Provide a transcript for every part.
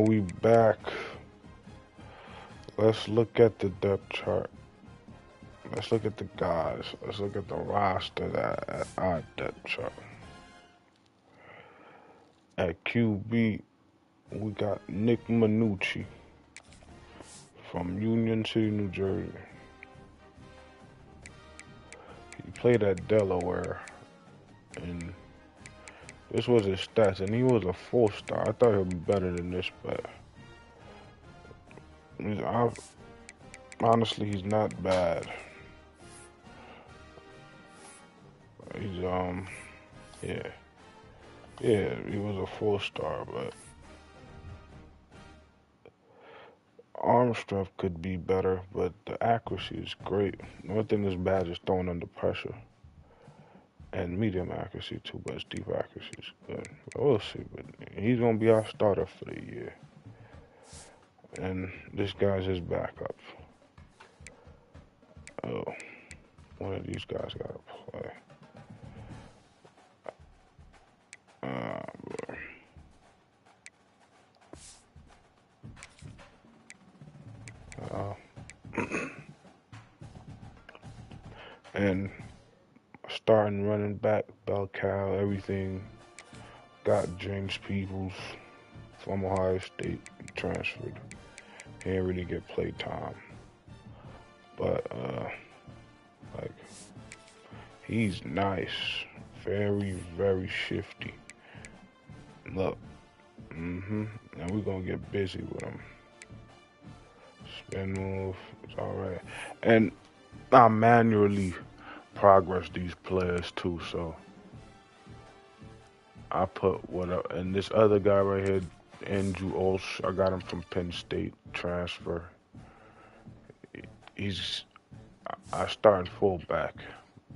we back. Let's look at the depth chart. Let's look at the guys. Let's look at the roster that at our depth chart. At QB, we got Nick Minucci from Union City, New Jersey. He played at Delaware, and this was his stats, and he was a 4-star. I thought he'd be better than this, but honestly, he's not bad. He's yeah, he was a 4-star, but arm strength could be better, but the accuracy is great. The only thing that's bad is throwing under pressure. And medium accuracy too, but his deep accuracy is good. But we'll see. But he's gonna be our starter for the year. And this guy's his backup. Oh, one of these guys gotta play. Boy. And starting running back, bell cow, everything. Got James Peebles from Ohio State, transferred. He didn't really get play time. But, like, he's nice. Very, very shifty. Look. And we're going to get busy with him. Spin move. It's alright. And I manually progress these players too, so I put what up. And this other guy right here, Andrew Olsh, I got him from Penn State, transfer. I started fullback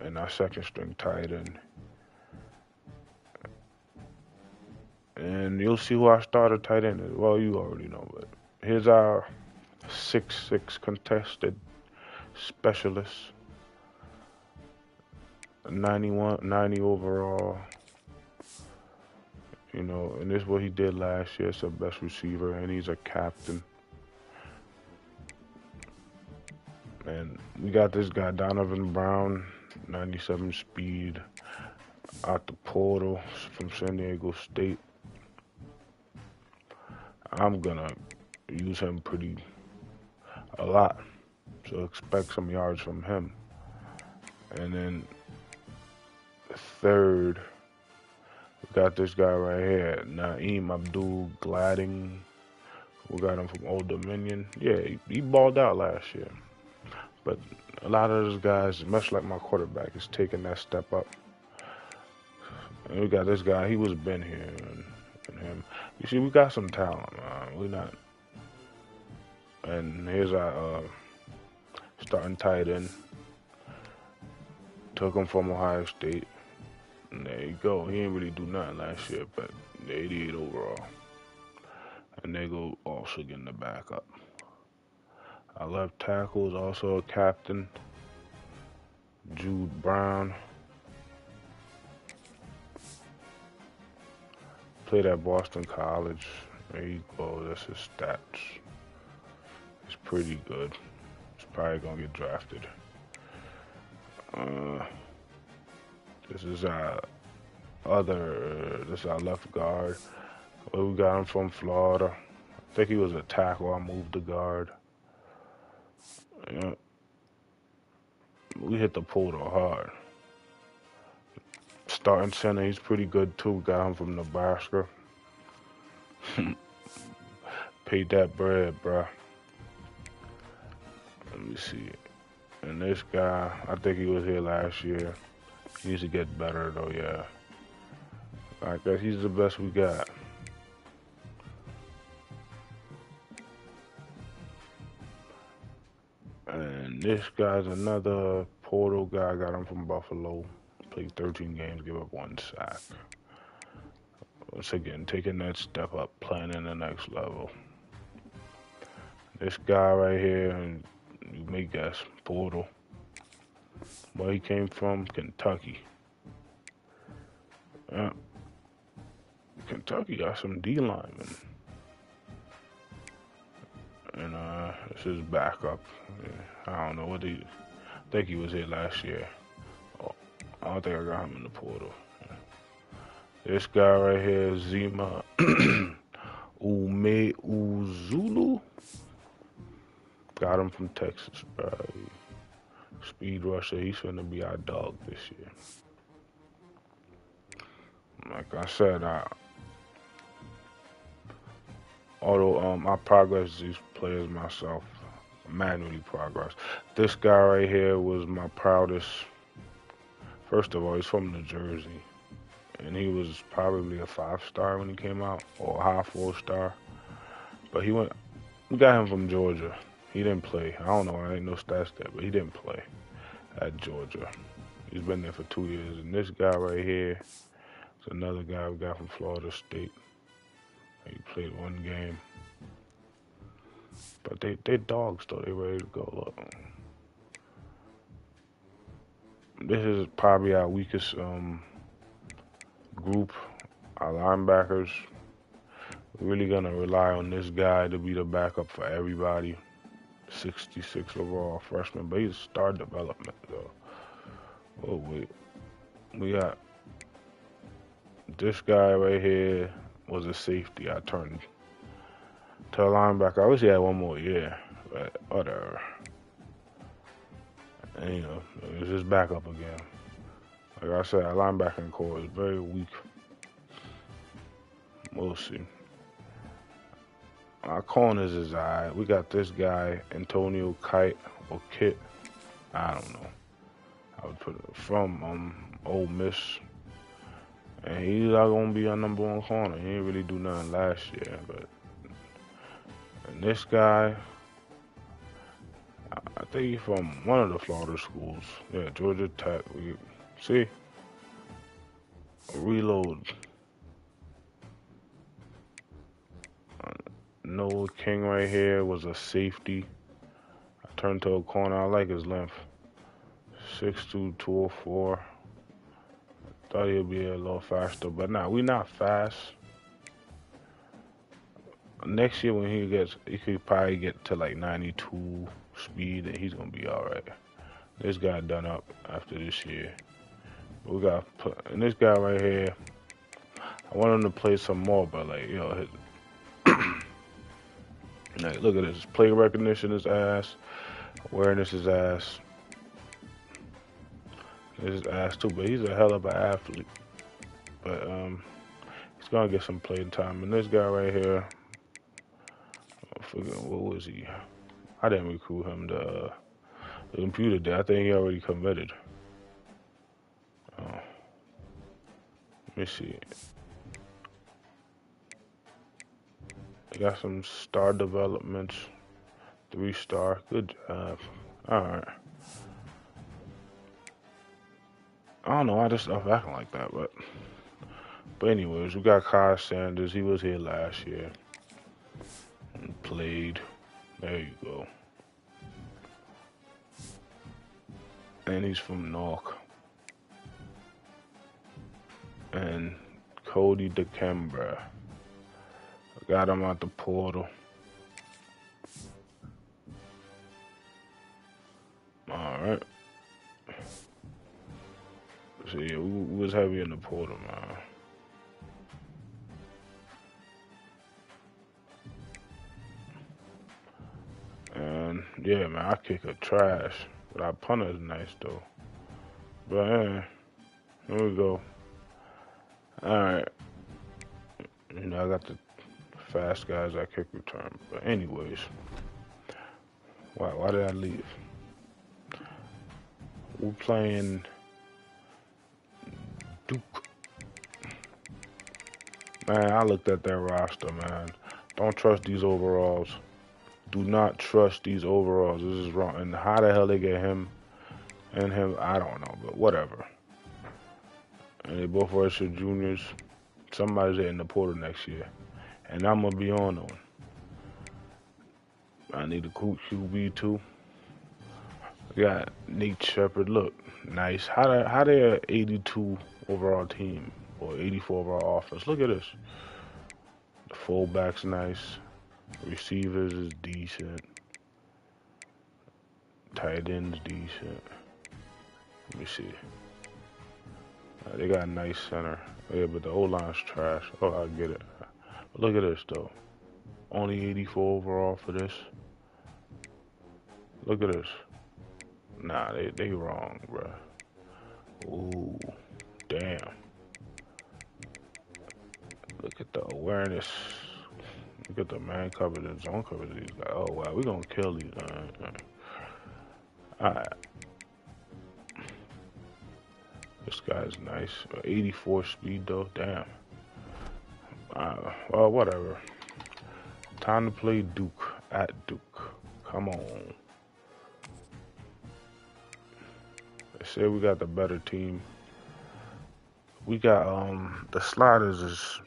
and our second string tight end. And you'll see who our starter tight end is. Well, you already know, but here's our 6'6" contested specialist. 90 overall. You know, and this is what he did last year. It's the best receiver, and he's a captain. And we got this guy, Donovan Brown, 97 speed, out the portal from San Diego State. I'm gonna use him a lot, so expect some yards from him. And then third, we got this guy right here, Naeem Abdul Gladding. We got him from Old Dominion. Yeah, he balled out last year. But a lot of those guys, much like my quarterback, is taking that step up. And we got this guy, he was been here, and him. You see, we got some talent, man. We not. And here's our starting tight end. Took him from Ohio State. And there you go. He didn't really do nothing last year, but 88 overall. And they go also getting the backup. Our left tackle is also a captain, Jude Brown. Played at Boston College. There you go. That's his stats. It's pretty good. He's probably gonna get drafted. This is our left guard. Well, we got him from Florida. I think he was a tackle. I moved the guard. Yeah. We hit the portal hard. Starting center, he's pretty good too. Got him from Nebraska. Paid that bread, bruh. Let me see. And this guy, I think he was here last year. He needs to get better though, yeah. I guess he's the best we got. And this guy's another portal guy. I got him from Buffalo. Played 13 games, give up 1 sack. Once again, taking that step up, playing in the next level. This guy right here, and you may guess, portal. Where he came from, Kentucky. Kentucky got some D linemen. and it's his backup. Yeah, I don't know what he. I think he was here last year. Oh, I don't think I got him in the portal. This guy right here, Zima Ume Uzulu. Got him from Texas, bro. Speed rusher. He's gonna be our dog this year. Like I said, although I progress these players myself, manually progress. This guy right here was my proudest. First of all, he's from New Jersey, and he was probably a 5-star when he came out, or a high 4-star. But we got him from Georgia. He didn't play. I don't know. I ain't no stats there, but he didn't play at Georgia. He's been there for 2 years. And this guy right here is another guy we got from Florida State. He played 1 game. But they dogs though. They ready to go. Look. This is probably our weakest group. Our linebackers. We're really gonna rely on this guy to be the backup for everybody. 66 overall freshman, but he's star development though. Oh wait, we got this guy right here was a safety. I turned to a linebacker. I wish he had 1 more year, but whatever. And, you know, it's just back up again. Like I said, our linebacking core is very weak. We'll see. Our corners is alright. We got this guy, Antonio Kite or Kit. I don't know. I would put it from Ole Miss. And he's not gonna be our #1 corner. He didn't really do nothing last year, but and this guy, I think he's from one of the Florida schools. Yeah, Georgia Tech. We see. Reload. Noah King right here was a safety. I turned to a corner. I like his length. 6'2", 204. Thought he'd be a little faster, but nah, we not fast. Next year when he could probably get to like 92 speed, and he's gonna be all right. This guy done up after this year. We got and this guy right here. I want him to play some more, but like like, look at this. Play recognition is ass. Awareness is ass. This is ass too, but he's a hell of an athlete. But he's gonna get some playing time. And this guy right here, I forget what was he? I didn't recruit him. The computer did. I think he already committed. Let me see. I got some star developments. 3-star. Good job. Alright. I don't know why this stuff acting like that, but anyways, we got Kyle Sanders. He was here last year. And played. There you go. And he's from Nork. And Cody DeCambra. Got him out the portal. Alright. So yeah, we was heavy in the portal, man. And yeah, man, I kick a trash. But our punter is nice though. But here we go. Alright. You know, I got the fast guys I kick return. But anyways. Why did I leave? We're playing Duke. Man, I looked at that roster, man. Don't trust these overalls. Do not trust these overalls. This is wrong. And how the hell they get him and him, I don't know, but whatever. And they both redshirt juniors. Somebody's in the portal next year. And I'm going to be on them. I need a cool QB too. We got Nate Shepard. Look, nice. How they a 82 overall team or 84 overall offense? Look at this. The fullback's nice. Receivers is decent. Tight ends decent. Let me see. They got a nice center. Yeah, but the O-line's trash. Oh, I get it. But look at this, though. Only 84 overall for this. Look at this. Nah, they wrong, bruh. Ooh, damn. Look at the awareness. Look at the man coverage and zone coverage of these guys. Oh, wow. We're going to kill these. Alright. This guy's nice. 84 speed, though. Damn. Well, whatever. Time to play Duke at Duke. Come on. They say we got the better team. We got, the sliders is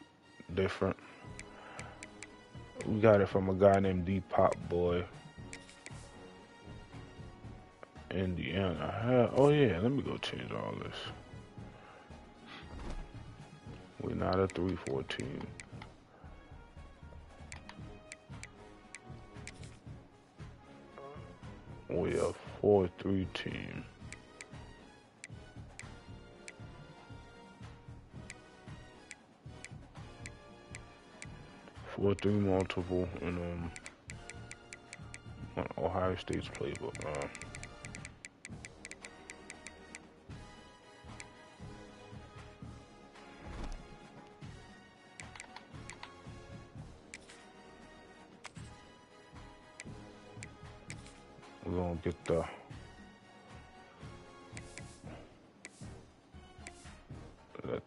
different. We got it from a guy named D-Pop Boy. Indiana. Oh, yeah. Let me go change all this. We're not a 314. We a 4-3 team. 4-3 multiple in Ohio State's playbook. We're gonna get the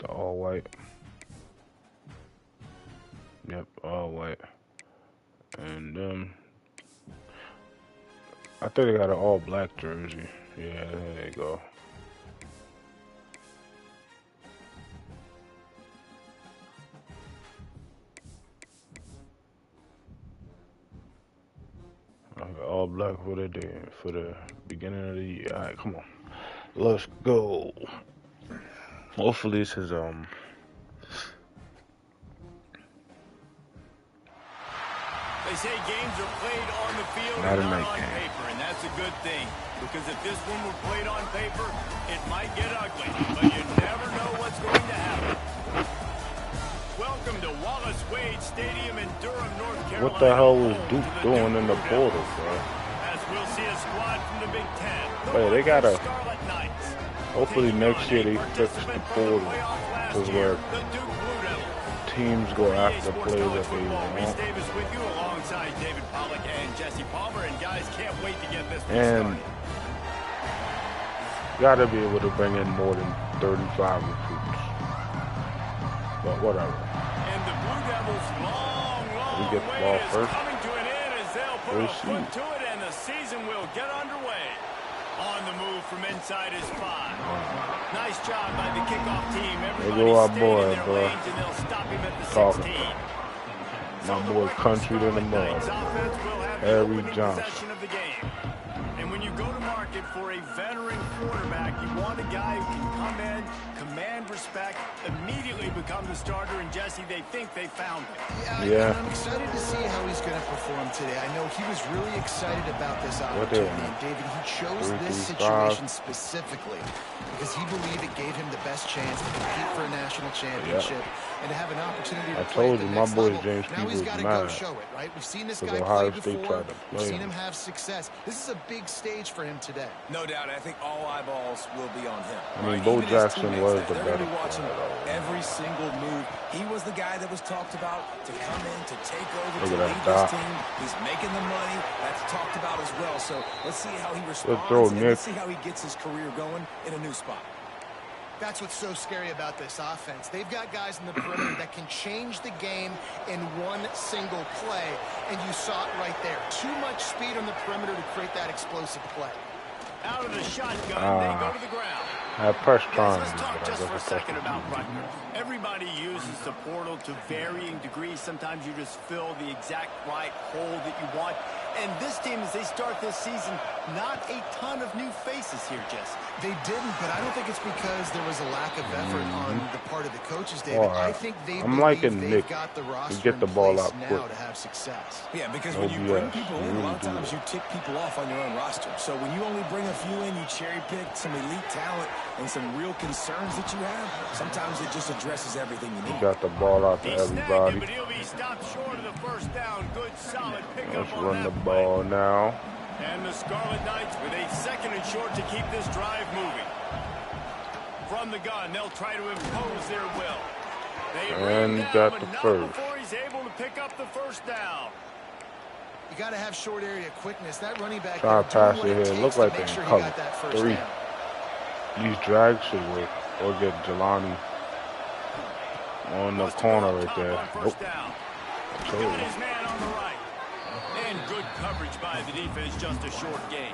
all white. Yep, all white. And I think they got an all black jersey. Yeah, there you go. All black for the day, for the beginning of the year. Alright, come on. Let's go. Hopefully this is They say games are played on the field not and a not night on game. paper, and that's a good thing. Because if this one were played on paper, it might get ugly, but you never know what's going to happen. Welcome to Wallace Wade Stadium in Durham, North Carolina. What the hell was Duke doing in the portal, bro? As we'll see a squad from the Big Ten. Wait, they gotta. Scarlet Knights. Hopefully next year they fix the portal to where teams go after players that they want. Davis with you alongside David Pollack and Jesse Palmer, and guys can't wait to get this And gotta be able to bring in more than 35 recruits. But whatever. And the Blue Devils' long We get the ball first. coming to an end as they'll put a foot to it, and the season will get underway. On the move from inside his spot. Nice job by the kickoff team. There go our boy, in their bro. lanes, and they'll stop him at the Talking 16. my boy Country in the mud, Harry Johnson. Possession of the game. And when you go to market for a veteran quarterback, you want a guy who can come in, command respect, immediately become the starter. And Jesse, they think they found him. Yeah. I'm excited to see how he's going to perform today. I know he was really excited about this opportunity. And David, he chose this situation specifically because he believed it gave him the best chance to compete for a national championship and to have an opportunity to play at the next level. Now he's got to go show it, right? We've seen this guy play before. We've seen him have success. This is a big stage for him today. No doubt. I think all eyeballs will be on him. I mean, Bo Jackson was the better watching every single move. He was the guy that was talked about to come in, to take over, to lead this team. He's making the money. That's talked about as well. So let's see how he responds, and let's see how he gets his career going in a new spot. That's what's so scary about this offense. They've got guys in the perimeter that can change the game in one single play, and you saw it right there. Too much speed on the perimeter to create that explosive play. Out of the shotgun, they go to the ground. I pressed trying. Let's talk just for a second about Rutgers. Everybody uses the portal to varying degrees. Sometimes you just fill the exact right hole that you want. And this team, as they start this season, not a ton of new faces here, Jess. They didn't, but I don't think it's because there was a lack of effort on the part of the coaches, David. Right. I think they I'm liking they've Nick got the roster to get the ball out now quick. to have success. Yeah, because No when you BS. bring people in, You a lot of really times do you tick people off on your own roster. So when you only bring a few in, you cherry pick some elite talent and some real concerns that you have. Sometimes it just addresses everything you need. You got the ball out to everybody. But he'll be stopped short of the first down. Good, solid pickup. Let's run the ball now. And the Scarlet Knights with a 2nd and short to keep this drive moving. From the gun, they'll try to impose their will. And got the first. Before he's able to pick up the first down. You got to have short area quickness. That running back Try to pass it here. Look like they sure cover 3. Down. These drags should work. Or get Jelani on the corner right there. Nope. Got his man on the right. And good coverage by the defense, just a short gain.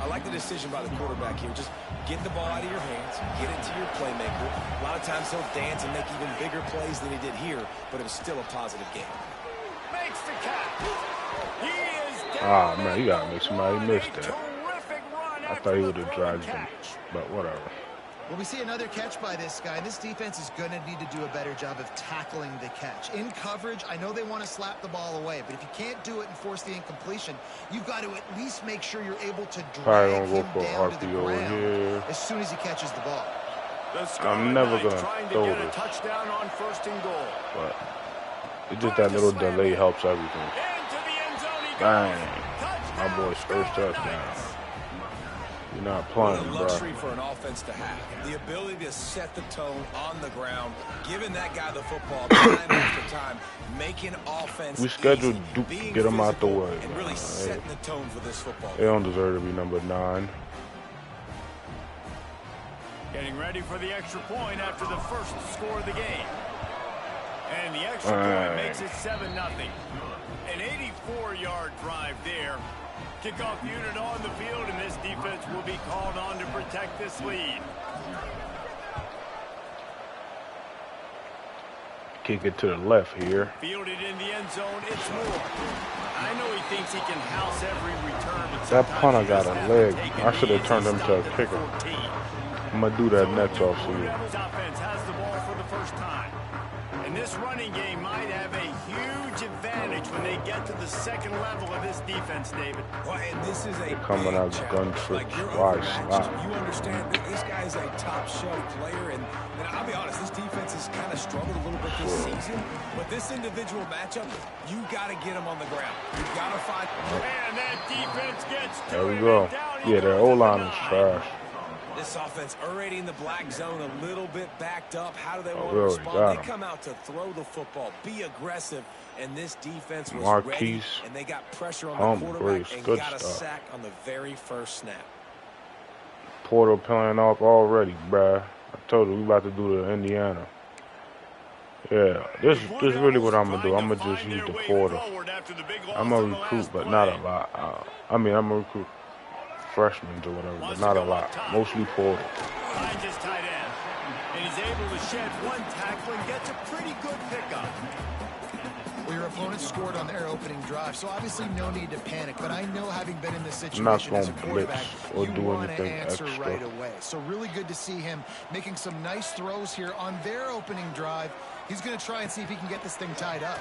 I like the decision by the quarterback here. Just get the ball out of your hands, get it to your playmaker. A lot of times he'll dance and make even bigger plays than he did here, but it was still a positive game. Makes the catch. He is down. Ah, man, you gotta make somebody miss that. I thought he would have dragged him, but whatever. Well, we see another catch by this guy. This defense is going to need to do a better job of tackling the catch. In coverage, I know they want to slap the ball away, but if you can't do it and force the incompletion, you've got to at least make sure you're able to drag him down to the ground here as soon as he catches the ball. I'm never going to throw get a this, touchdown on 1st and goal. but it's just that little delay helps everything. Bang. My boy's first touchdown. You're not playing, bro. Luxury for an offense to have. The ability to set the tone on the ground, giving that guy the football time after time, making offense We scheduled easy, Duke being get him out the way. and really setting the tone for this football game. They don't deserve to be number 9. Getting ready for the extra point after the first score of the game. And the extra point makes it 7-0. An 84-yard drive there. Kickoff unit on the field, and this defense will be called on to protect this lead. Kick it to the left here. Fielded in the end zone, it's Moore. I know he thinks he can house every return, but that punter got a leg. I should have turned him to a kicker. I'm going to do that next offseason. Offense has the ball for the first time. And this running game might have a huge advantage when they get to the 2nd level of this defense, David. Well, and this is a coming out gun trick. You understand that this guy is a top shelf player, and I'll be honest, this defense has kind of struggled a little bit this season. But this individual matchup, you got to get him on the ground. You got to find. And that defense gets to there we go. Yeah, their O-line is trash. This offense already in the black zone, a little bit backed up. How do they want to really respond? They come out to throw the football, be aggressive, and this defense was ready, and they got pressure on the quarterback and got a sack on the very first snap. Porter playing off already, bruh. I told you we about to do the Indiana. Yeah, this is really what I'm going to do. I'm going to just use the Porter. I'm going to recruit, but not a lot. I mean, I'm going to recruit freshmen or whatever, but not a lot. Mostly Porter. Finds his tight end, and he's able to shed one tackle and gets a pretty good pickup. Well, your opponent scored on their opening drive, so obviously no need to panic. But I know, having been in this situation as a quarterback, you want to answer right away. So really good to see him making some nice throws here on their opening drive. He's going to try and see if he can get this thing tied up.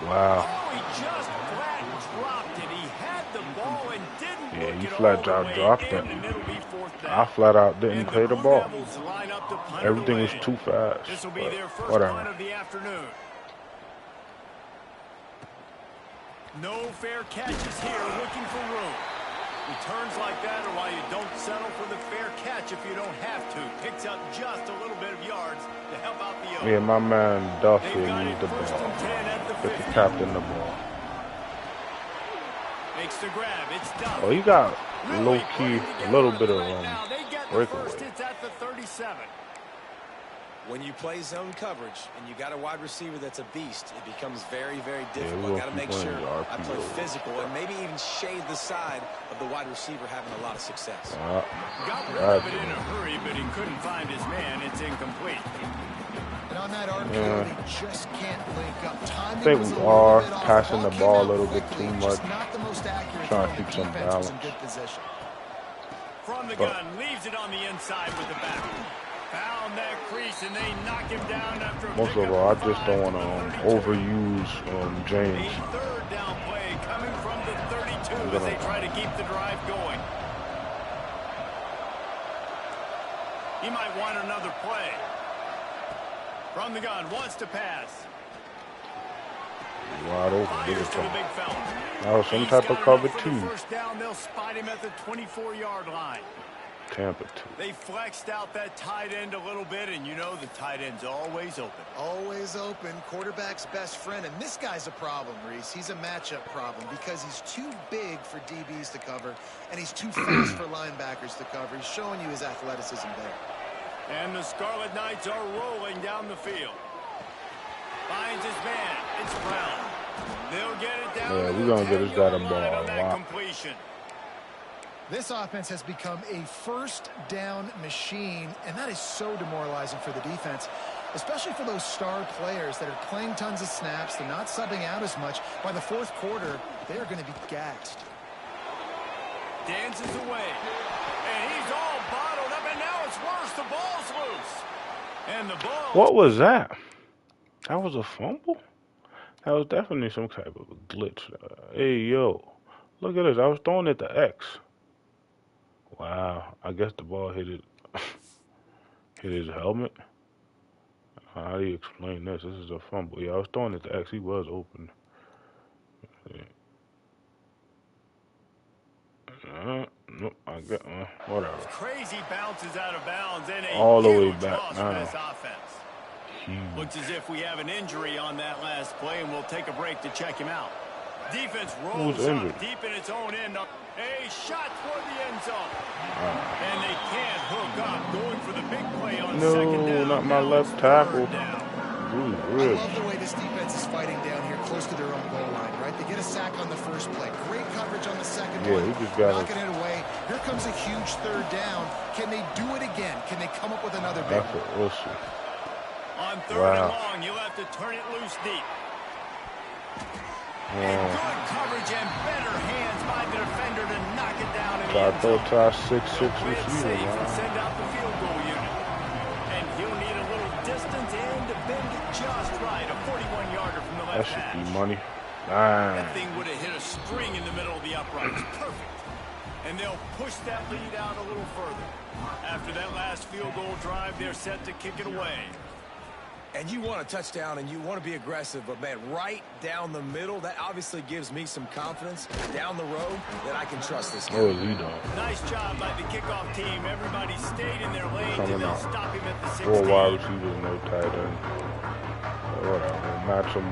Wow. Oh, he just flat dropped it. He had the ball and didn't Yeah, look you it flat all out the way dropped in, it. and it'll be 4th down. I flat out didn't play the ball. Devils line up to punt Everything it was away. too fast. This will be their first whatever. punt of the afternoon. No fair catches here, looking for room. Returns like that are why you don't settle for the fair catch if you don't have to. Picks up just a little bit of yards to help out the other. Yeah, my man Duffy used the ball. Get the captain the ball. Makes the grab. It's Duff. Oh, he got low key a little bit of breakaway. It's at the 37. When you play zone coverage and you got a wide receiver that's a beast, it becomes very, very difficult. Yeah, Got to make sure I play physical and maybe even shade the side of the wide receiver having a lot of success. Got rid of it in a hurry, but he couldn't find his man. It's incomplete. And on that RPO, they just can't link up. I think we are passing the ball a little bit too much. Not the most accurate. Trying to keep some balance. from the gun, leaves it on the inside with the back. Found that crease, and they knock him down after a most of all, I just don't want to overuse James. A third down play coming from the 32 as they try to keep the drive going. He might want another play. From the gun, wants to pass. Wide open. Fires to the big fella. That was some type of cover two. First down, they'll spot him at the 24-yard line. Tampa 2. They flexed out that tight end a little bit, and you know the tight end's always open. Always open. Quarterback's best friend. And this guy's a problem, Reese. He's a matchup problem because he's too big for DBs to cover, and he's too fast for linebackers to cover. He's showing you his athleticism there. And the Scarlet Knights are rolling down the field. Finds his man. It's Brown. They'll get it down. Yeah, we're going to get this guy the ball a lot. Completion. This offense has become a first down machine, and that is so demoralizing for the defense, especially for those star players that are playing tons of snaps. They're not subbing out as much. By the fourth quarter, they are going to be gassed. Dances away, and he's all bottled up, and now it's worse. The ball's loose. And the ball... What was that? That was a fumble? That was definitely some type of a glitch. Hey, yo, look at this. I was throwing it to X. Wow, I guess the ball hit his helmet. How do you explain this? This is a fumble. Yeah, I was throwing it to X. He was open. Nope, I got whatever. Crazy bounces out of bounds and a all the way huge back. loss for this offense. Looks as if we have an injury on that last play, and we'll take a break to check him out. Defense rolls up deep in its own end. A shot toward the end zone. And they can't hook up. Going for the big play on second down. No, not my left tackle. Ooh, I love the way this defense is fighting down here close to their own goal line, right? They get a sack on the first play. Great coverage on the second one. He just got knocking it away. Here comes a huge third down. Can they do it again? Can they come up with another big one? We'll see. On third and long, you'll have to turn it loose deep. And good coverage and better hands by the defender to knock it down in the end zone. Our 6'6" receiver, man. Send out the field goal unit. And he'll need a little distance and to bend it just right. A 41-yarder from the left hash. That should be money. That thing would have hit a string in the middle of the uprights. Perfect. And they'll push that lead out a little further. After that last field goal drive, they're set to kick it away. And you want a touchdown and you want to be aggressive, but man, right down the middle, that obviously gives me some confidence down the road that I can trust this guy. Oh, you don't. Nice job by the kickoff team. Everybody stayed in their lanes and they'll stop him at the 16. 4 wide receivers, no tight end. Whatever. Match him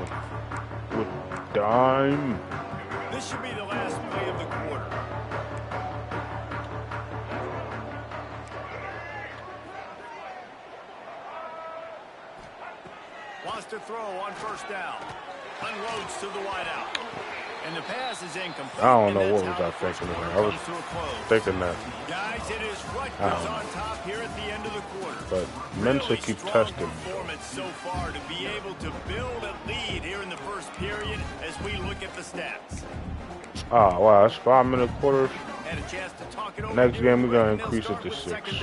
with dime. This should be the last play of the quarter. Wants to throw on first down. Unloads to the wideout. And the pass is incomplete. I don't know what was I thinking of. I was thinking that. Guys, it is Rutgers on top here at the end of the quarter. But Mensa keep testing. Performance so far to be able to build a lead here in the first period as we look at the stats. Ah, wow, that's 5-minute quarters. Had a chance to talk it over. Next game, we're going to increase it to 6.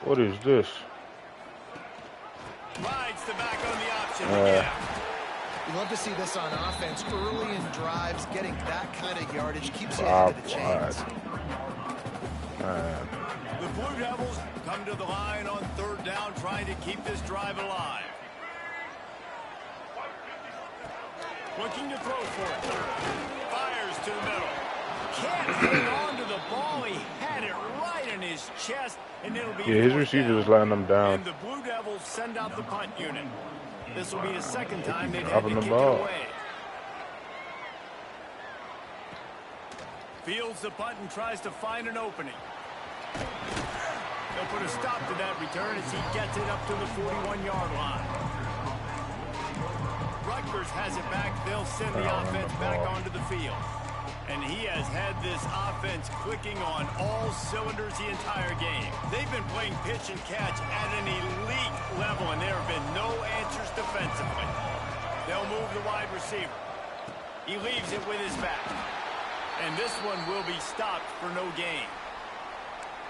What is this? Rides the back on the option. You love to see this on offense. Early in drives, getting that kind of yardage keeps you ahead of the chains. The Blue Devils come to the line on third down, trying to keep this drive alive. Looking to throw for it. Fires to the middle. Can't hang on to the ball. He had it right in his chest, and it'll be his receiver is letting them down. And the Blue Devils send out the punt unit. This will be the second time they've had to kick it ball away. Fields the punt and tries to find an opening. They'll put a stop to that return as he gets it up to the 41-yard line. Rutgers has it back. They'll send the offense back onto the field. And he has had this offense clicking on all cylinders the entire game. They've been playing pitch and catch at an elite level, and there have been no answers defensively. They'll move the wide receiver. He leaves it with his back. And this one will be stopped for no gain.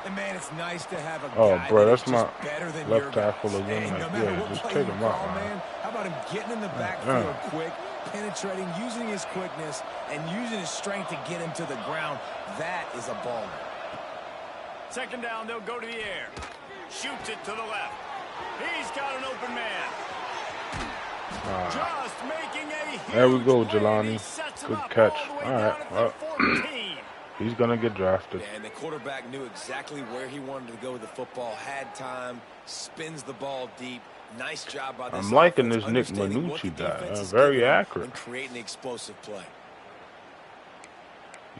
And man, it's nice to have a guy bro, that's my better than left tackle Hey, again. no matter what just take him out, man. How about him getting in the backfield quick, penetrating, using his quickness, and using his strength to get him to the ground? That is a baller. Second down, they'll go to the air. Shoots it to the left. He's got an open man. Just making a huge there we go, Jelani. Good catch. All right. Well, he's going to get drafted. And the quarterback knew exactly where he wanted to go with the football, had time, spins the ball deep. Nice job by this I'm liking this Nick Minucci guy. Very accurate. And creating the explosive play.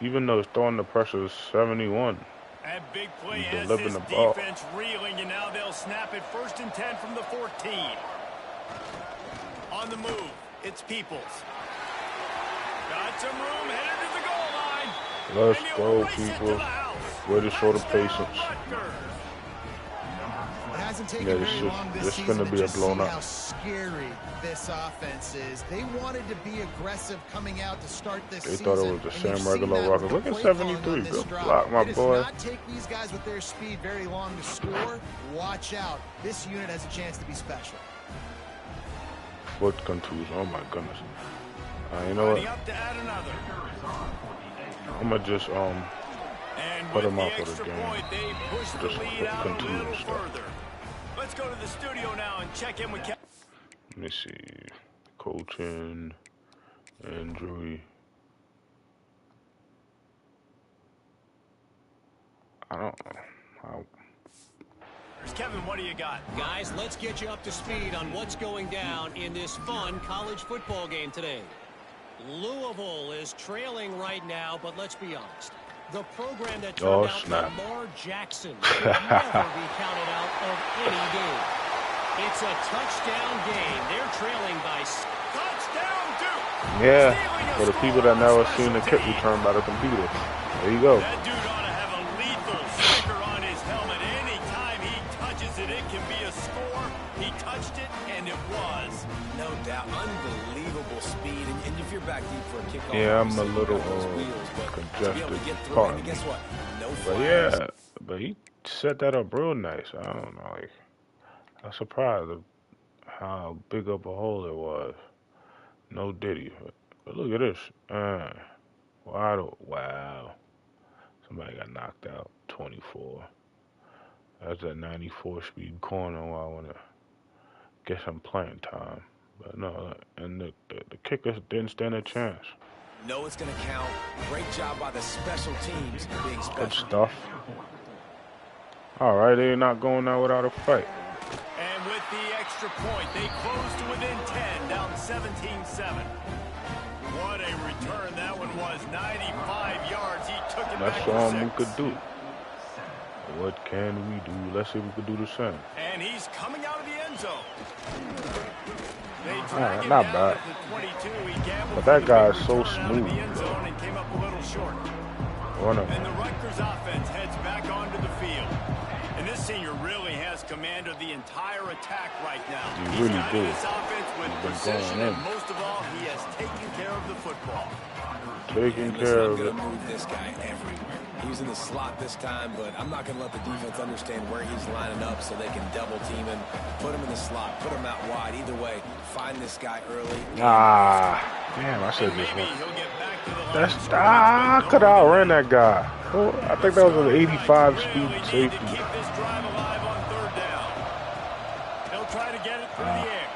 Even though he's throwing the pressure is 71. That big play he's has delivering this the ball. defense reeling, and now they'll snap it 1st and 10 from the 14. On the move, it's Peoples. Got some room, headed to the goal line. Let's go, people. Way to show the patience. It hasn't taken very long this season to just see how scary this offense is. They wanted to be aggressive coming out to start this season. They thought it was the same regular Rockets. Look at 73. Good block, my boy. It does not take these guys with their speed very long to score. Watch out. This unit has a chance to be special. Foot contusion. Oh, my goodness. You know what? I'm going to just put him out for the game. Just put contusion stuff. Let's go to the studio now and check in with Kevin. Let me see. Coaching, injury. I don't know. Kevin, what do you got? Guys, let's get you up to speed on what's going down in this fun college football game today. Louisville is trailing right now, but let's be honest. The program that turned out Lamar Jackson should never be counted out of any game. It's a touchdown game. They're trailing by touchdown, Duke. Yeah, for the people that never seen the kick return by the computer. There you go. That dude ought to have a lethal sticker on his helmet. Anytime he touches it, it can be a score. He touched it, and it was. No doubt. Unbelievable speed. And if you're back deep for a kickoff, yeah, I'm a little congested. Pardon me. But yeah, but he set that up real nice. I don't know, like, I'm surprised of how big of a hole it was. No Diddy. But look at this. Wow. Somebody got knocked out. 24. That's that 94 speed corner where I want to get some playing time. But no, and the kickers didn't stand a chance. No, it's going to count. Great job by the special teams being special. Good stuff. All right, they're not going out without a fight. And with the extra point, they close to within 10, down 17-7. What a return that one was. 95 yards. He took it back to 6. That's all we could do. What can we do? Let's see if we could do the same. And he's coming out of the end zone. Not bad. But that guy is so smooth. And came up a little short. And the Rutgers offense heads back onto the field. And this senior really has command of the entire attack right now. He really did. This offense with precision, and most of all, he has taken care of the football. Taking care of it. I'm going to move this guy everywhere. He's in the slot this time, but I'm not going to let the defense understand where he's lining up so they can double team him, put him in the slot, put him out wide. Either way, find this guy early. Damn, I said this one. I could have outran that guy. Oh, I think that was an 85 speed safety. Keep this drive alive on 3rd down. They'll try to get it through the air.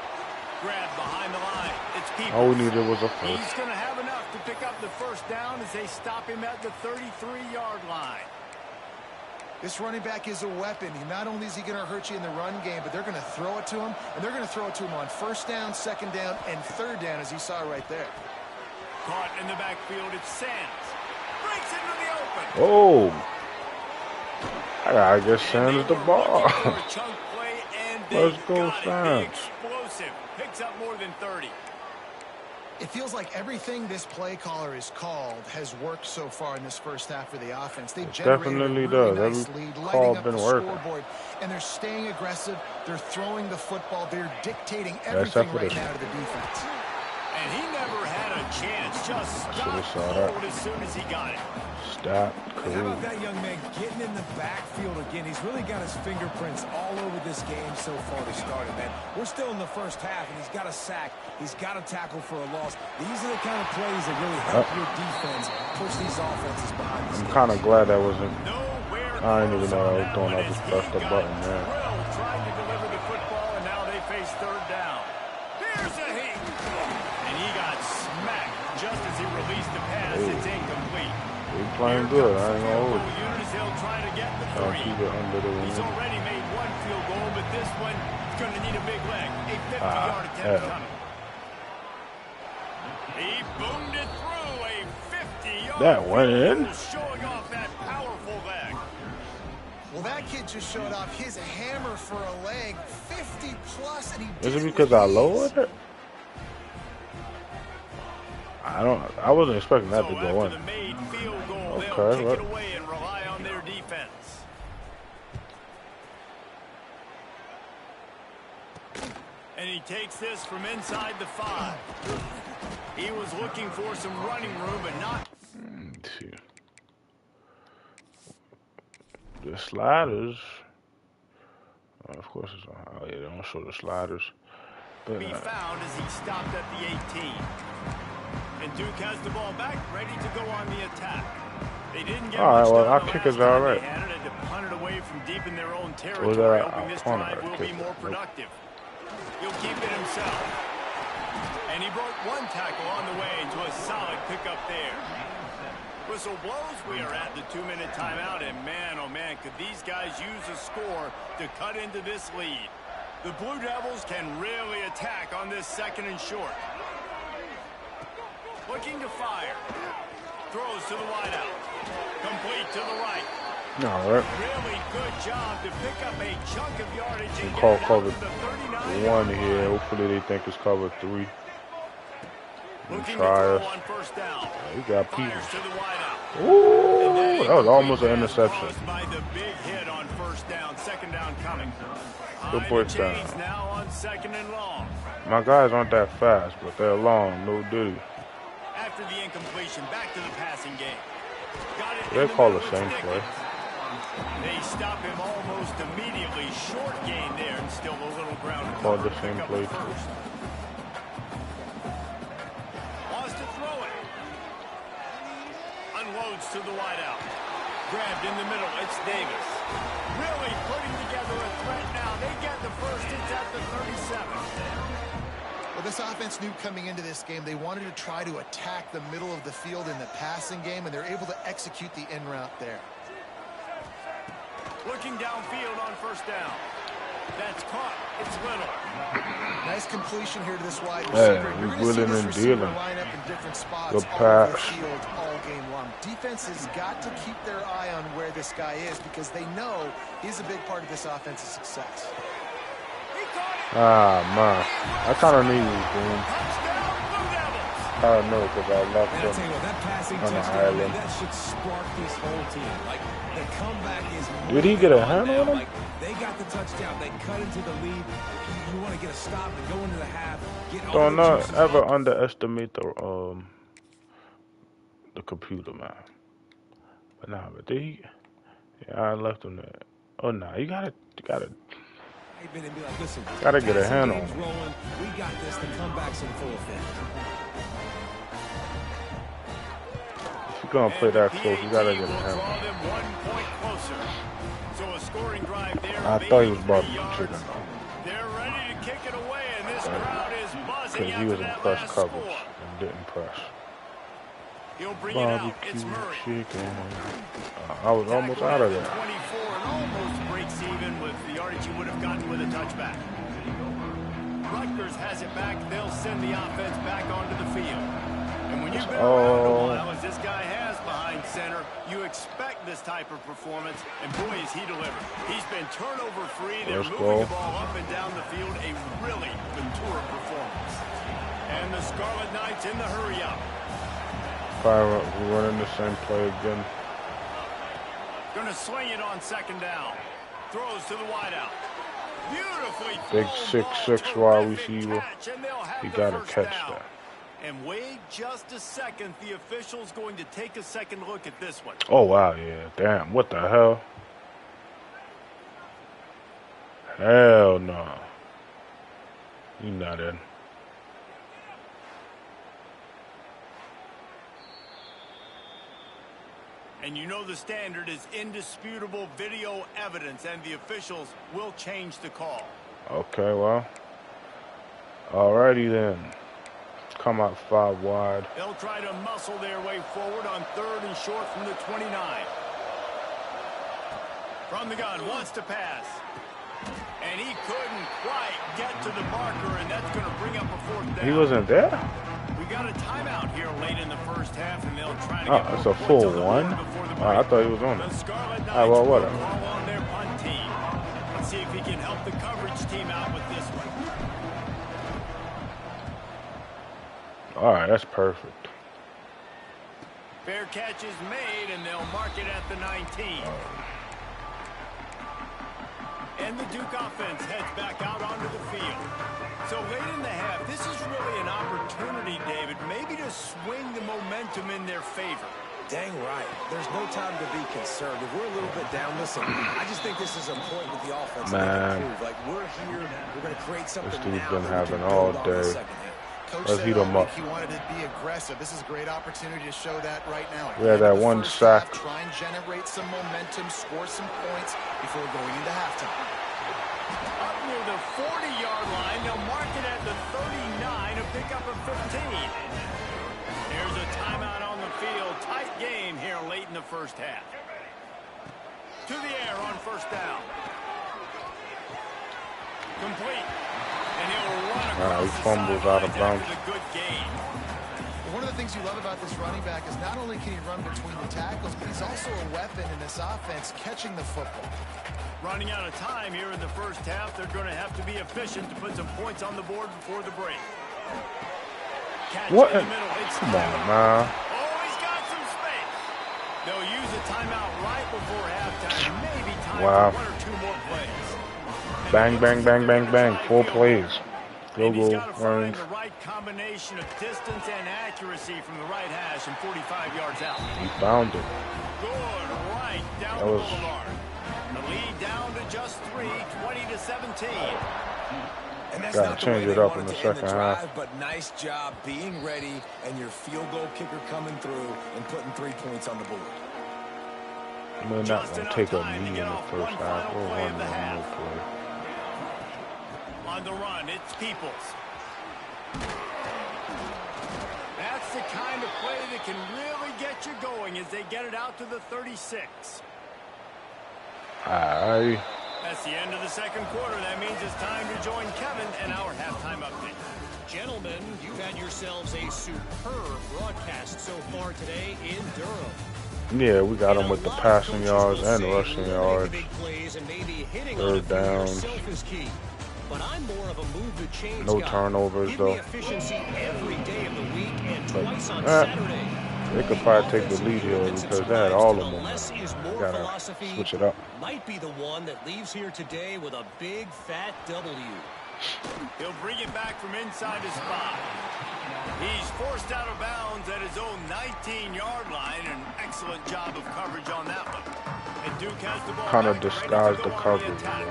Grab behind the line. It's Peoples. All we needed was a first. He's going to have enough to pick up the 1st down as they stop him at the 33-yard line. This running back is a weapon. Not only is he going to hurt you in the run game, but they're going to throw it to him, and they're going to throw it to him on 1st down, 2nd down, and 3rd down, as you saw right there. Caught in the backfield, it's Sands. Breaks into the open. Oh. I guess Sands the ball. Let's go, Sands. Explosive. Picks up more than 30. It feels like everything this play caller has called has worked so far in this first half for the offense. They definitely does. Nice every lead, call been working. Scoreboard, and they're staying aggressive. They're throwing the football. They're dictating everything right now to the defense. And he never had a chance. Just stopped cold as soon as he got it. Stop. How about that young man getting in the backfield again? He's really got his fingerprints all over this game so far to start it, man. We're still in the first half, and he's got a sack. He's got a tackle for a loss. These are the kind of plays that really help your defense push these offenses behind the scenes. I'm kind of glad that wasn't. I didn't even know I was doing. I just pressed the button there. Trying to deliver the football, and now they face third down. Here's a hit. And he got smacked just as he released the pass. It's incomplete. He's playing good. I ain't gonna hold it. Trying to get the three. Keep it under the wing. He's already made one field goal, but this one is going to need a big leg. A 50-yard attempt coming. He boomed it through a 50-yard. That went in. Showing off that powerful leg. Well, that kid just showed off his hammer for a leg, 50 plus, and he Is it because I lowered it? I wasn't expecting that to go in. Okay, kick it away and rely on their defense. And he takes this from inside the 5. He was looking for some running room, but not. Let's see. The sliders. Of course, it's on. Oh, yeah, they don't show the sliders. But be found as he stopped at the 18. And Duke has the ball back, ready to go on the attack. They didn't get all right, well, our kick is all right. They had it to punt it away from deep in their own territory, hoping this drive will be more productive. He'll keep it himself. And he broke one tackle on the way to a solid pickup there. Whistle blows. We are at the 2-minute timeout, and man, oh man, could these guys use a score to cut into this lead. The Blue Devils can really attack on this 2nd and short. Looking to fire. Throws to the wideout. Complete to the right. All right. Really good job to pick up a chunk of yardage. And call cover 1 here. Hopefully they think it's cover 3. Try us. We got people. Ooh, that was almost an interception. By the big hit on 1st down, 2nd down coming. Good first down. Now on 2nd and long. My guys aren't that fast, but they're long. No duty. After the incompletion, back to the passing game. Got it. They call the same play. They stop him almost immediately. Short gain there, and still a little ground. Called the same play. Wants to throw it. Unloads to the wideout. Grabbed in the middle. It's Davis. Really putting together a threat now. They get the first. It's at the 37. Well, this offense knew coming into this game they wanted to try to attack the middle of the field in the passing game, and they're able to execute the in route there. Looking downfield on 1st down. That's caught. It's Little. Nice completion here to this wide receiver. Hey, we're going to see this receiver line up in different spots all over the field all game long. Defense has got to keep their eye on where this guy is because they know he's a big part of this offense's success. Ah, man. I kind of need this game. I don't know because I left them on the island. That should spark this whole team. Like, the comeback is. Did he get a hand on him? Like, they got the touchdown. They cut into the lead. You want to get a stop and go into the half. Do not ever underestimate the computer, man. But nah, but they, yeah, I left him there. Oh nah, you gotta. Be like, listen, gotta get a hand on. We got this. The comeback's in full effect. If you're gonna play that close, you gotta get a hand on. I thought he was about to be chicken though. They're ready to kick it away, and this crowd is buzzing. Because he was in press coverage and didn't press. He'll bring it out. It's Murray. Chicken. I was almost out of there. 24 and almost breaks even with the yardage he would have gotten with a touchback. Rutgers has it back. They'll send the offense back onto the field. And when you've been around a while, as this guy has behind center, you expect this type of performance. And boy, is he delivered. He's been turnover-free. They're moving the ball up and down the field. A really mature performance. And the Scarlet Knights in the hurry-up. We're running the same play again. Going to swing it on 2nd down. Throws to the wideout. Beautifully big 6'6" wide receiver. He got to catch that. And wait just a second. The official's going to take a second look at this one. Oh, wow, yeah. Damn, what the hell? Hell no. He not in. And you know the standard is indisputable video evidence, and the officials will change the call. Okay, well. Alrighty then. Come out 5 wide. They'll try to muscle their way forward on 3rd and short from the 29. From the gun, wants to pass. And he couldn't quite get to the marker, and that's going to bring up a 4th down. He wasn't there? We got a timeout here late in the first half, and they'll try to Oh, get it's a full one? Oh, I thought he was on it. Alright, well, whatever. On their punt team. Let's see if he can help the coverage team out with this one. Alright, that's perfect. Fair catch is made, and they'll mark it at the 19. And the Duke offense heads back out onto the field. So late in the half, this is really an opportunity, David, maybe to swing the momentum in their favor. Dang right. There's no time to be concerned. If we're a little bit down, listen, I just think this is a point with the offense. Man. Like, we're here, we're going to create something. This dude's now been that we having can all build on the day. second half. Coach Let's said heat him all up. week he wanted to be aggressive. This is a great opportunity to show that right now. Yeah, that one sack. Try and generate some momentum, score some points before going into halftime. Up near the 40-yard line, they'll mark it at the 39, a pickup of 15. Here's a timeout on the field. Tight game here late in the first half. To the air on 1st down. Complete. And he'll run across He fumbles out of bounds. a good gain. One of the things you love about this running back is not only can he run between the tackles, but he's also a weapon in this offense catching the football. Running out of time here in the first half, they're going to have to be efficient to put some points on the board before the break. Catch What? in the middle. It's Come on, man. Oh, he's got some space. They'll use a timeout right before halftime. Maybe time for 1 or 2 more plays. Bang, bang, bang, bang, bang. 4 plays. Go, And he's go, got to find Orange. the right combination of distance and accuracy from the right hash and 45 yards out. He found it. Good right down the boulevard. The lead down to just 3, 20-17. And that's Gotta not the change way it they up wanted in the to end second drive, half. but nice job being ready and your field goal kicker coming through and putting 3 points on the board. We're not going to take a knee in the first half. We'll run one more play. On the run, it's Peoples. That's the kind of play that can really get you going as they get it out to the 36. Aye. That's the end of the second quarter. That means it's time to join Kevin and our halftime update. Gentlemen, you've had yourselves a superb broadcast so far today in Durham. Yeah, we got him with the passing yards and rushing yards. 3rd downs. But I'm more of a move the chains No guy. turnovers, Give though. me efficiency every day of the week and twice on Saturday. They could probably take the lead here because they had all of them. Less is more Gotta philosophy switch it up. might be the one that leaves here today with a big fat W. He'll bring it back from inside his spot. He's forced out of bounds at his own 19-yard line. An excellent job of coverage on that one. And Duke has the ball. Kind of back, disguised ready to the go on coverage. attack.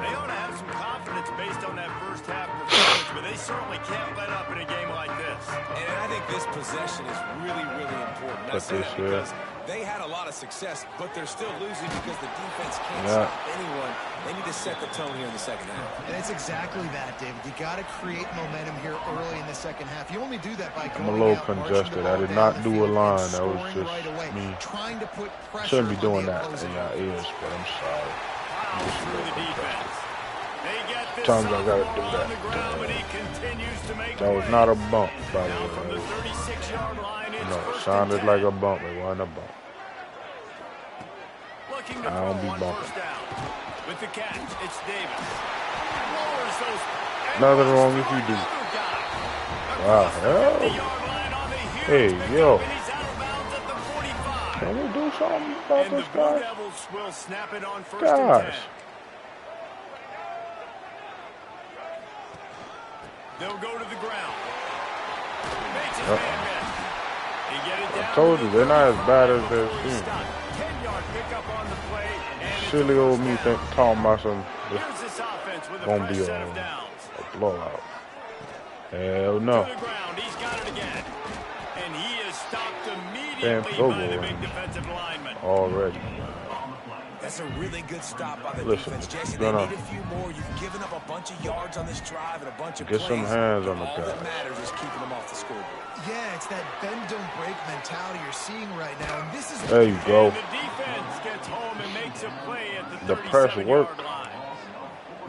They ought to have some confidence based on that first half performance, but they certainly can't let up in a game like this. And I think this possession is really, really important. I say that because they had a lot of success, but they're still losing because the defense can't stop anyone. They need to set the tone here in the second half. And it's exactly that, David. You got to create momentum here early in the second half. You only do that by going I'm a little out, congested. marching the I did ball not down do the a field line. and That was scoring just right away. me. Trying to put pressure Shouldn't be on doing the that opposing in your ears, but I'm sorry. Wow, through the defense. They get this Sometimes I gotta do on that. the ground, but he continues to make That was plays. not a bump, by the Now from the way. 36-yard line, it's No, it first sounded and 10. like a bump. It wasn't a bump. Looking to I don't throw be on bumping. first down. With the catch, it's Davis. Lowers those. Nothing wrong if you do. Wow. Hey, yo. Can we do something about And the this Blue guy? Devils will snap it on first Gosh. and 10. They'll go to the ground. I told you, they're not as bad as they seem. Silly old me talking about some, this gonna be a blowout. Hell no. Damn field goal range already. That's a really good stop by the defense, Jesse. They need a few more. You've given up a bunch of yards on this drive and a bunch of plays. Get some hands on the guy. All that matters is keeping them off the scoreboard. Yeah, it's that bend don't break mentality you're seeing right now, and this is. There you go. The defense gets home and makes a play at the The press worked.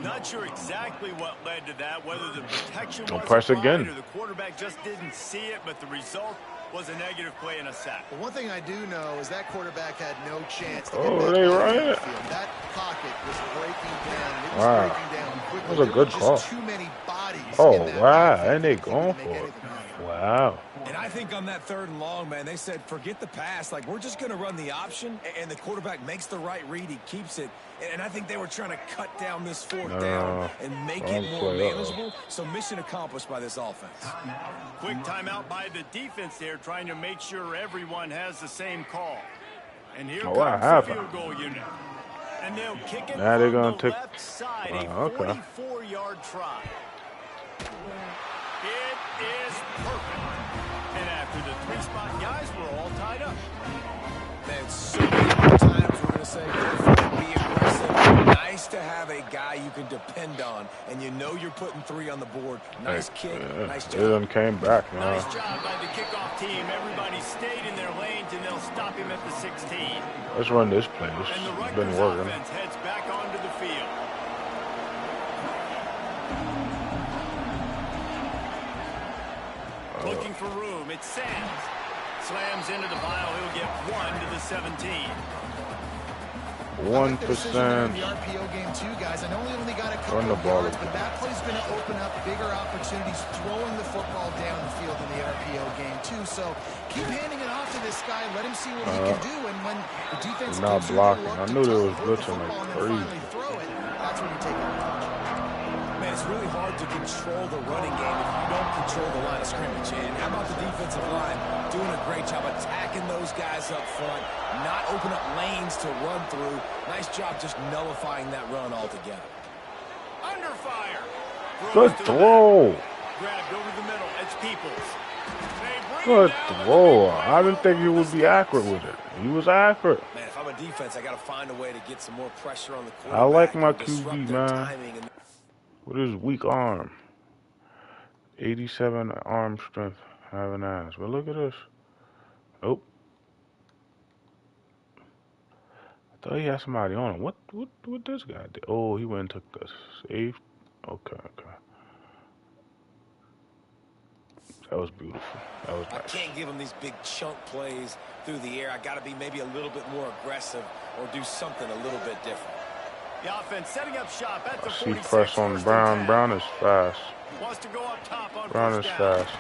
Not sure exactly what led to that, whether the protection Don't was press again. Or the quarterback just didn't see it, but the result was a negative play and a sack. But one thing I do know is that quarterback had no chance to get they right. That pocket was breaking down. It was breaking down quickly. That was a good call. Too many bodies. Oh, wow. And they going for it. Wow. And I think on that 3rd and long, man, they said, forget the pass. Like, we're just going to run the option, and the quarterback makes the right read. He keeps it. And I think they were trying to cut down this 4th down and make it more manageable. So mission accomplished by this offense. Quick timeout by the defense there, trying to make sure everyone has the same call. And here comes the field goal unit. And they'll kick it now they're gonna the take left side, a 44-yard try. It is perfect. And after the 3-spot guys, we're all tied up. Man, so many more times we're going to say, be aggressive. Nice to have a guy you can depend on, and you know you're putting 3 on the board. Nice kick, nice job. They done came back, man. Nice job by the kickoff team. Everybody stayed in their lanes, and they'll stop him at the 16. Let's run this play. It's been working. Offense heads back onto the field. Looking for room. It's Sands. Slams into the pile. He'll get 1 to the 17. 1%. The RPO game too, guys. I know we only got a couple of yards, but that play's going to open up bigger opportunities throwing the football down the field in the RPO game too. So keep handing it off to this guy. Let him see what he can do. And when the defense not blocking, I knew there was blitzing like crazy. Throw it. That's when you take advantage. Man, it's really hard to control the running game if you don't control the line of scrimmage. And how about the defensive line doing a great job attacking those guys up front, not open up lanes to run through. Nice job just nullifying that run altogether. Under fire. Good throw. Grabbed over the middle. It's Peoples. Good throw. I didn't think he would be accurate with it. He was accurate. Man, if I'm a defense, I got to find a way to get some more pressure on the quarterback. I like my QB, man. With his weak arm. 87 arm strength. Having ass. But look at this. Oh. I thought he had somebody on him. What this guy did? Oh, he went and took a save. Okay. That was beautiful. That was nice. I can't give him these big chunk plays through the air. I got to be maybe a little bit more aggressive or do something a little bit different. The offense setting up shop at the 46. See press on Brown. Brown is fast. Wants to go up top on Brown is fast.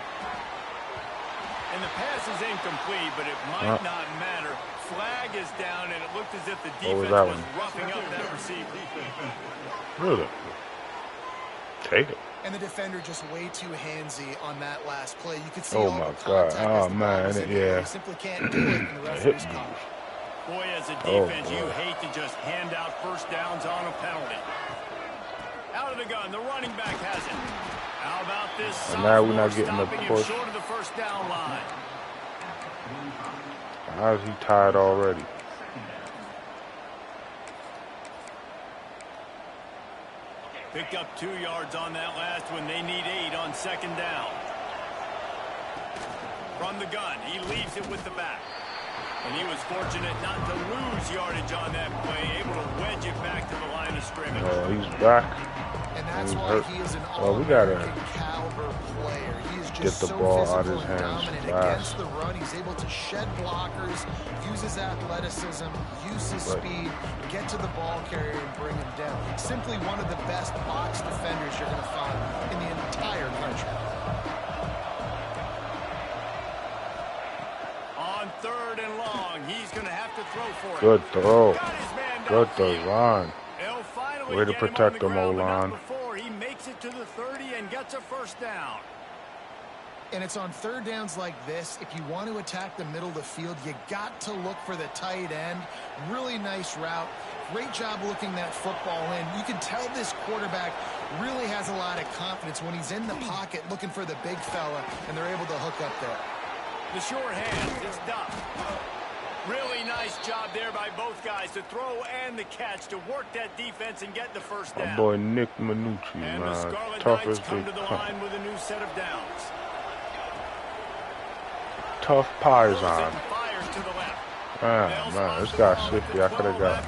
And the pass is incomplete, but it might not matter. Flag is down, and it looked as if the defense was roughing up that receiver. Really? Take it. And the defender just way too handsy on that last play. You could see all my God. Oh, man. Yeah. He simply can't do it, and the referee's caught. Boy, as a defense, you hate to just hand out first downs on a penalty. Out of the gun, the running back has it. How about this? And now we're not getting the push. Short of the first down line. How is he tired already? Picked up 2 yards on that last one. They need 8 on second down. From the gun, he leaves it with the back. And he was fortunate not to lose yardage on that play, able to wedge it back to the line of scrimmage. Oh, he's back. And that's why he is an we gotta caliber player. He is get just the ball out of his hands against the run. He's able to shed blockers, use his athleticism, use his speed, get to the ball carrier and bring him down. Simply one of the best box defenders you're going to find in the entire country. On 3rd and long, he's going to have to throw for it. Good throw. Good design. Way to protect him, O-line. He makes it to the 30 and gets a first down. And it's on third downs like this, if you want to attack the middle of the field, you got to look for the tight end. Really nice route. Great job looking that football in. You can tell this quarterback really has a lot of confidence when he's in the pocket looking for the big fella, and they're able to hook up there. The short hand is done. Really nice job there by both guys to throw and the catch to work that defense and get the first down. My boy Nick Minucci, and man, the Scarlet tough Knights as come they to the come. line with a new set of downs. Tough pies on. Fires to the left. Man, this guy's shifty. I could have got.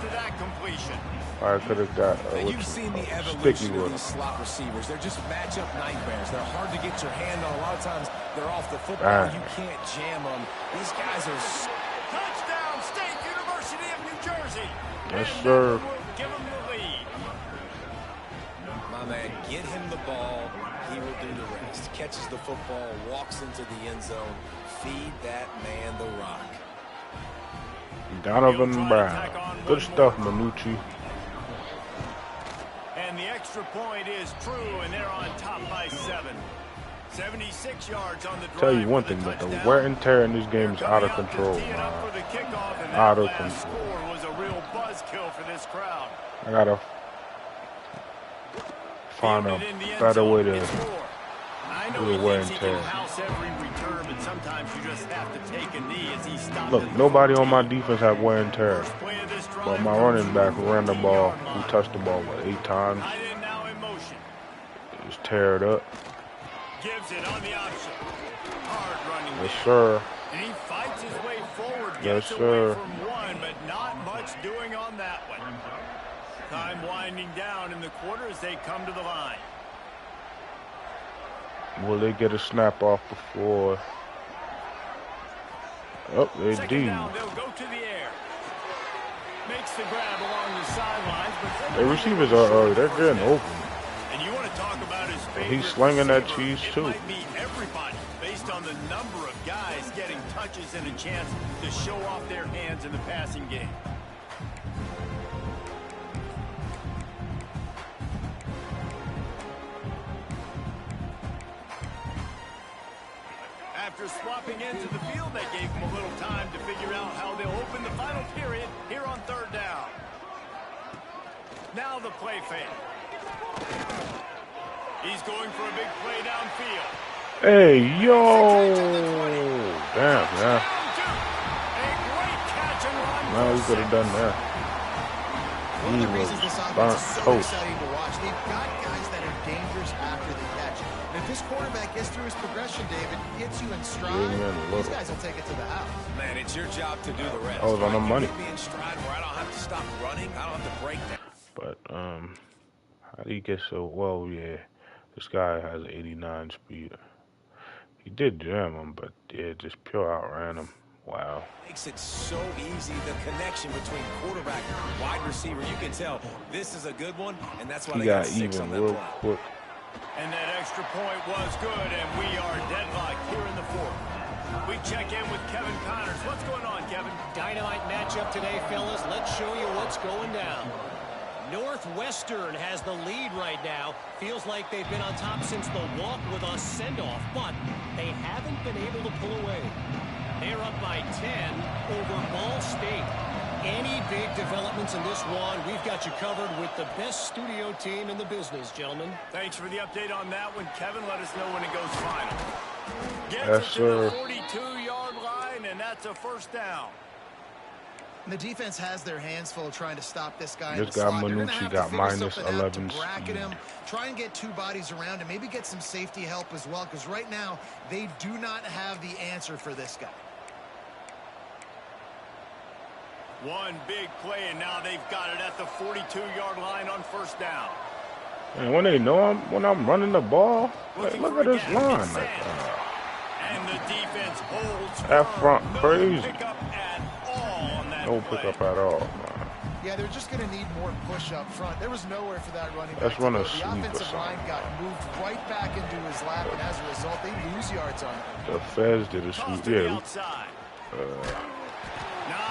I could have got. You've seen the evolution of these slot receivers. They're just matchup nightmares. They're hard to get your hand on. A lot of times they're off the football. You can't jam them. These guys are. Touchdown, State University of New Jersey. Yes, sir. Give him the lead. My man, get him the ball. He will do the rest. Catches the football, walks into the end zone. Feed that man the rock. Donovan Brown. Good stuff, Minucci. And the extra point is true, and they're on top by 7. 76 yards on the drive. Tell you one thing, but the wear and tear in this game is out of control, man. Out of control. Was a real buzzkill for this crowd. I gotta find a better way to do the wear and tear. Look, nobody on my defense have wear and tear. But my running back who ran the ball, who touched the ball, what, 8 times? Just tear it up. Gives it on the option. Hard running. Yes, sir. And he fights his way forward. Yes, sir. From one, but not much doing on that one. Time winding down in the quarter as they come to the line. Will they get a snap off before? Oh, they do. They'll go to the air. Makes the grab along the sidelines, but the receivers are they're getting open. And you want to talk about his favorite He's slinging that receiver. cheese too. It might be everybody based on the number of guys getting touches and a chance to show off their hands in the passing game. After swapping into the field, that gave him a little time to figure out how they'll open the final period here on third down. Now the play fake. He's going for a big play downfield. Hey, yo! Damn, yeah. Now we could have done that. One of the reasons this offense is so exciting to watch, they've got guys that are dangerous after the catch. And if this quarterback gets through his progression, David, gets you in stride, these guys will take it to the house. Man, it's your job to do the rest. I was on the money. Get me in stride where I don't have to stop running. I don't have to break down. But, how do you get so, well, yeah, this guy has 89 speed. He did jam him, but yeah, just pure outran him. Wow. Makes it so easy, the connection between quarterback and wide receiver. You can tell this is a good one, and that's why he they got 6 even on that real play. quick. And that extra point was good, and we are deadlocked here in the fourth. We check in with Kevin Connors. What's going on, Kevin? Dynamite matchup today, fellas. Let's show you what's going down. Northwestern has the lead right now. Feels like they've been on top since the walk with a send-off, but they haven't been able to pull away. They're up by 10 over Ball State. Any big developments in this one, we've got you covered with the best studio team in the business, gentlemen. Thanks for the update on that one, Kevin. Let us know when it goes final. Yes, to the sir. 42-yard line, and that's a first down. And the defense has their hands full trying to stop this guy. This guy Minucci got minus 11 bracket him, try and get 2 bodies around him, maybe get some safety help as well, because right now they do not have the answer for this guy. One big play, and now they've got it at the 42-yard line on first down. And when they know when I'm running the ball, like, look at this line. Like, and the defense holds that front crazy. No pickup at all, man. Yeah, they're just going to need more push up front. There was nowhere for that running back. Let's run a the sweep or offensive line something. got moved right back into his lap, and as a result, they lose yards on it. The Feds did a sweep. Yeah.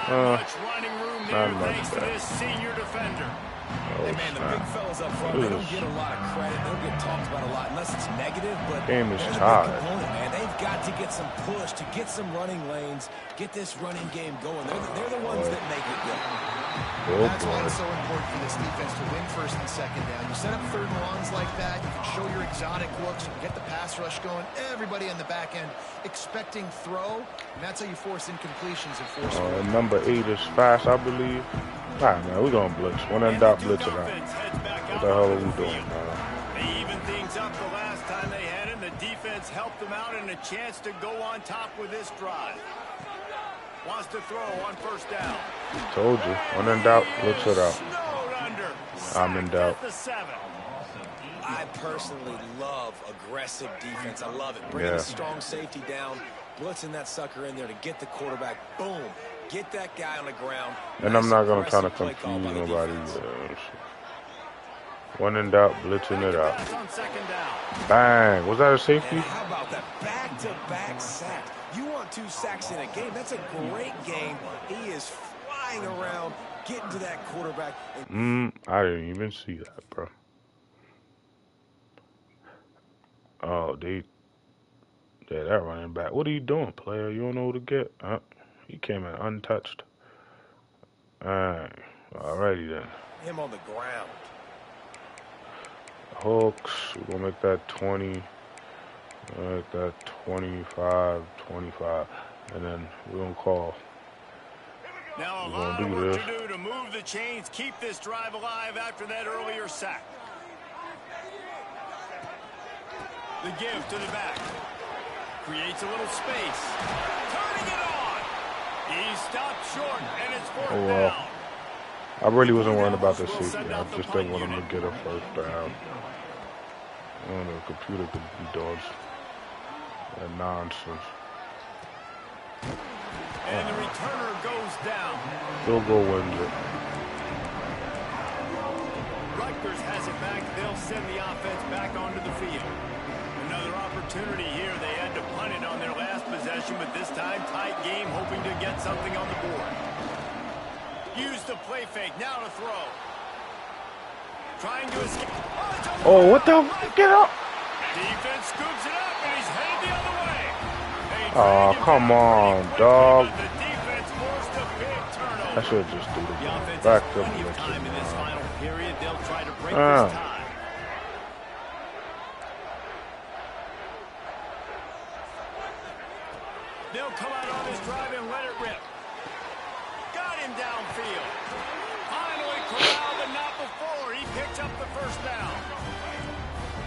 Not much running room there, not much thanks to this senior defender. Hey, man, the big fellas up front, they don't get a lot of credit. They're don't get talked about a lot unless it's negative, but game is there's a big tied. component, man. They've got to get some push, to get some running lanes, get this running game going. They're the ones that make it go. That's why it's so important for this defense to win first and second down. You set up third and longs like that, you can show your exotic looks, you can get the pass rush going, everybody on the back end expecting throw, and that's how you force incompletions and force number 8 is fast, I believe. All right, man, we're going to blitz. When in doubt, blitz it out. What the hell are we doing, man? They evened things up the last time they had him. The defense helped them out and a chance to go on top with this drive. Wants to throw on first down. Told you. When in doubt, blitz it out. I'm in doubt. I personally love aggressive defense. I love it. Bringing a strong safety down, blitzing that sucker in there to get the quarterback. Boom. Get that guy on the ground. And I'm not going to try to confuse nobody. When in doubt, blitzing it out. Bang. Was that a safety? And how about that back-to-back sacks? You want 2 sacks in a game. That's a great game. He is flying around, getting to that quarterback. I didn't even see that, bro. Oh, yeah, that running back. What are you doing, player? You don't know who to get. He came in untouched. Alrighty then. Him on the ground. Hooks. We're going to make that 20. Make that 25, 25. And then we're going to call. Now a lot of work to do to move the chains, keep this drive alive after that earlier sack. The give to the back. Creates a little space. Turning it on. He stopped short, and it's fourth down. I really wasn't worried about the safety. I just didn't want him to get a first down. The computer could be dogs. That nonsense. And the returner goes down. Field goal wins it. Rutgers has it back. They'll send the offense back onto the field. Another opportunity here. They had to punt it on their last possession, but this time tight game, hoping to get something on the board. Use the play fake. Now to throw. Trying to escape. Oh, what the? Get up! Defense scoops it up, and he's headed the other way. Oh, come on, dog. The defense forced a big turnover. I should just do The offense it. Back has to plenty of time in this blitz. final period. They'll try to break this tie. They'll come out on this drive and let it rip. Got him downfield. Finally corralled, but not before. He picked up the first down.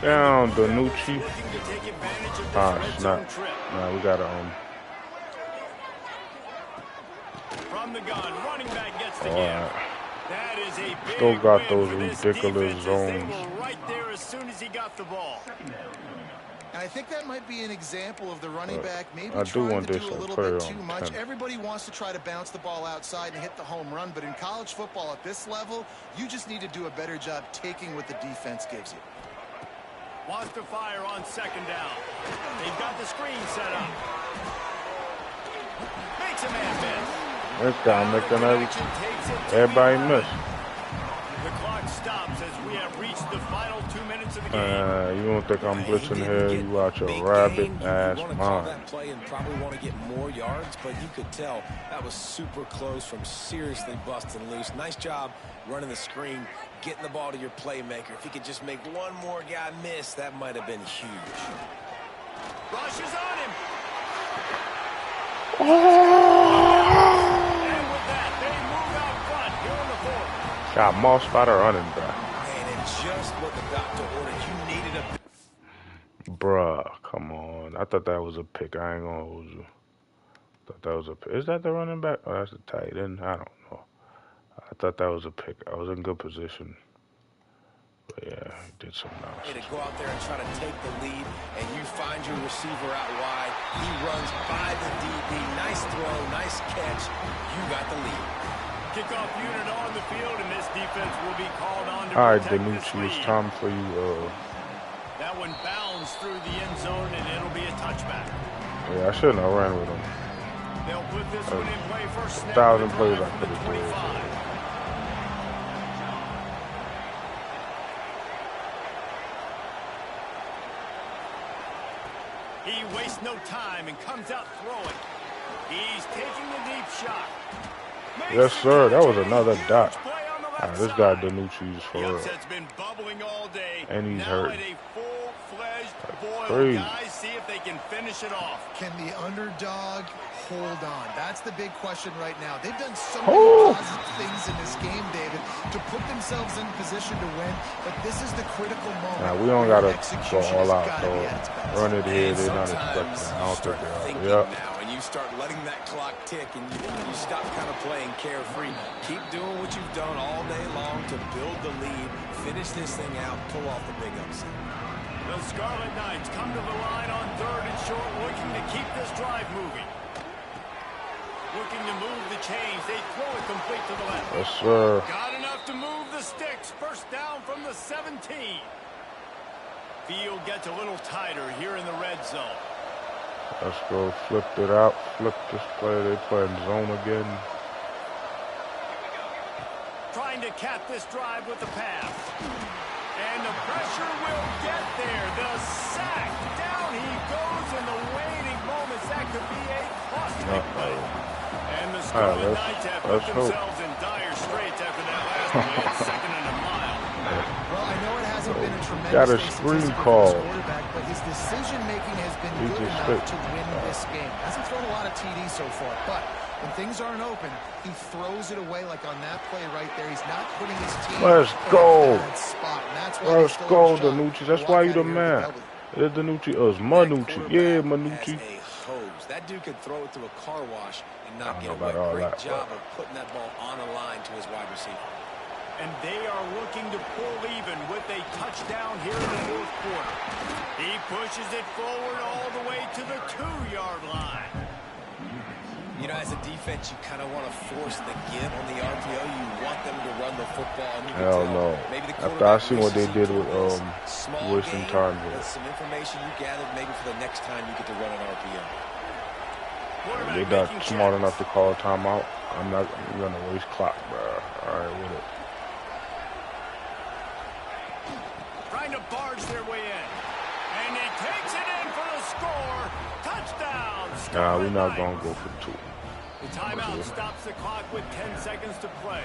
Down, Danucci. Looking to take advantage of this red zone trip. Nah, we gotta From the gun, running back gets the give. That is a big still got those win for this ridiculous defense, zones. They were right there as soon as he got the ball. And I think that might be an example of the running back maybe I do trying want to this do a to little clear bit on too much. 10. Everybody wants to try to bounce the ball outside and hit the home run, but in college football at this level, you just need to do a better job taking what the defense gives you. Wants to fire on second down. They've got the screen set up. Makes a man miss. This guy making everybody miss. The clock stops as we have reached the final 2 minutes of the game. You don't think I'm blitzing here? You out your rabbit ass You want to call that play and probably want to get more yards, but you could tell that was super close from seriously busting loose. Nice job running the screen, getting the ball to your playmaker. If he could just make one more guy miss, that might have been huge. Rushes on him. And with that, they move out front here in the fourth. Got Moss by the running back. And it's just what the doctor ordered. You needed a... Bruh, come on. I thought that was a pick. I ain't gonna hold you. Thought that was a pick. Is that the running back? Oh, that's the tight end. I don't know. I thought that was a pick. I was in good position. But yeah, he did some nonsense. To go out there and try to take the lead, and you find your receiver out wide. He runs by the DB. Nice throw, nice catch. You got the lead. Kickoff unit on the field, and this defense will be called on to All right, protect this Danucci, it's lead. time for you. That one bounds through the end zone, and it'll be a touchback. Yeah, I shouldn't have ran with him. They'll put this one in play first snap. 1,000 plays I could have 25. He wastes no time and comes out throwing. He's taking the deep shot. Yes, sir. That was another dot. This guy Danucci's for real. Been bubbling all day. And he's now hurt. At a full-fledged boil. Crazy. Guys, see if they can finish it off. Can the underdog hold on? That's the big question right now. They've done so many positive things in this game, David, to put themselves in position to win, but this is the critical moment. Now, we don't got to go all out, though. Run it here. They're not expecting it. I don't think they are. Yep. Now, and you start letting that clock tick, and you stop kind of playing carefree. Keep doing what you've done all day long to build the lead, finish this thing out, pull off the big upset. The Scarlet Knights come to the line on 3rd and short, looking to keep this drive moving. Looking to move the chains. They throw it complete to the left. Yes, sir. Got enough to move the sticks. First down from the 17. Field gets a little tighter here in the red zone. Let's go. Flip it out. Flip this play. They playing zone again. Trying to cap this drive with the pass. And the pressure will get there. The sack. Down he goes in the waiting moments. That could be a costly play. And the Scarlet Knights have put themselves in dire straits after that last play at 2nd and a mile. Well, I know it hasn't been a tremendous got a screen call. Quarterback, but his decision-making has been good enough to win this game. Hasn't thrown a lot of TDs so far, but when things aren't open, he throws it away like on that play right there. He's not putting his team Let's go. in that spot. And that's why Let's go, Danucci. That's why you the man. It's Danucci. It's Manucci. Yeah, Manucci. That dude could throw it through a car wash and not get away. Great job of putting that ball on a line to his wide receiver. And they are looking to pull even with a touchdown here in the 4th quarter. He pushes it forward all the way to the 2-yard line. You know, as a defense, you kind of want to force the give on the RPO. You want them to run the football. And you hell no. After I seen what they did with wasting time here. Some information you gathered maybe for the next time you get to run an RPO. They're not smart enough to call a timeout. I'm going to waste clock, bro. All right, with it. Trying to barge their way in. And he takes it in for the score. Touchdown. Nah, we're not going to go for 2. The timeout stops the clock with 10 seconds to play.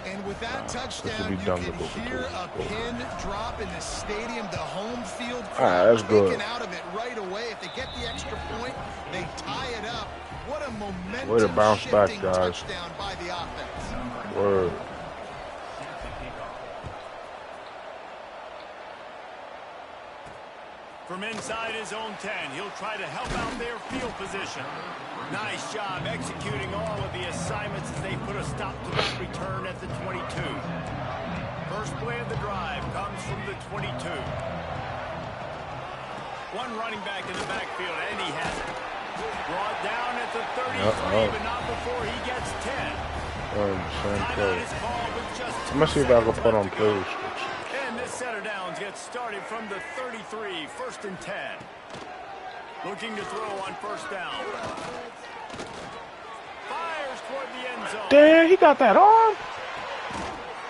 And with that touchdown, you can hear a pin drop in the stadium. The home field crowd taking out of it right away. If they get the extra point, they tie it up. What a momentum way to bounce back, guys. Touchdown by the offense. Word. From inside his own 10, he'll try to help out their field position. Nice job executing all of the assignments as they put a stop to that return at the 22. First play of the drive comes from the 22. One running back in the backfield, and he has it. Brought down at the 33, but not before he gets 10. Same play. I'm going to see if I can put on play restriction. And this setter downs gets started from the 33, 1st and 10. Looking to throw on 1st down. Fires toward the end zone. Damn, he got that arm.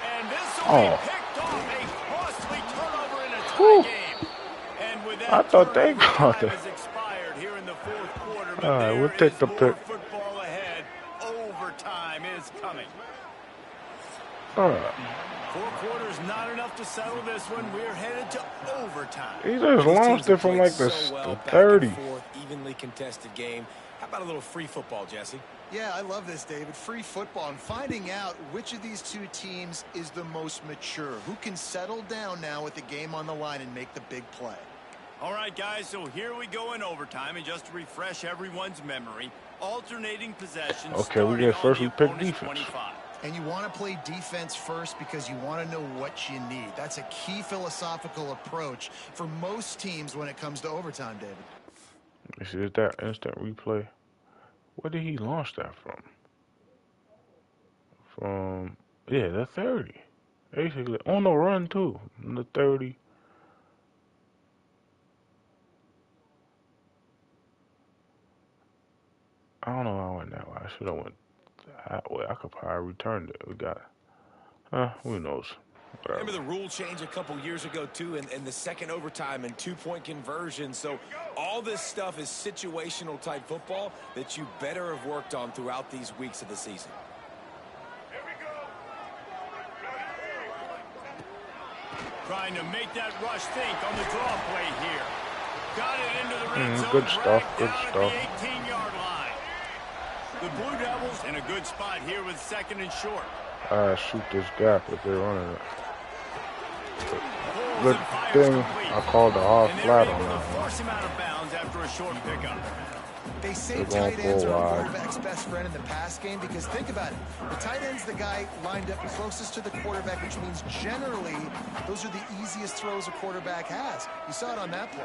And this will be picked off. A costly turnover in a tie game. And with that, I thought they got it. Expired here in the 4th quarter. But all right, we'll take the pick. Football ahead. Overtime is coming. All right. 4 quarters not enough to settle this one. We're headed to overtime. He just launched it from like the 30. Evenly contested game. How about a little free football, Jesse? Yeah, I love this, David. Free football and finding out which of these two teams is the most mature. Who can settle down now with the game on the line and make the big play. All right, guys, so here we go in overtime. And just to refresh everyone's memory, alternating possessions. Okay, we get first we pick defense. 25. And you want to play defense first because you want to know what you need. That's a key philosophical approach for most teams when it comes to overtime, David. Is it that instant replay? Where did he launch that from? From, yeah, the 30. Basically, on the run, too. The 30. I don't know how I went that way. I should have went that way. I could probably returned it. We got it. Who knows? Remember the rule change a couple years ago, too, and the second overtime and two-point conversion. So all this stuff is situational type football that you better have worked on throughout these weeks of the season. Trying to make that rush think on the draw play here. Got it into the red zone. Good stuff, good stuff. At the 18-yard line. The Blue Devils in a good spot here with second and short. Shoot this gap if they're running it. Good thing I called the hard flat on that one. Force him out of bounds after a short pickup. They say tight ends are a quarterback's best friend in the pass game because think about it. The tight end's the guy lined up closest to the quarterback, which means generally those are the easiest throws a quarterback has. You saw it on that play.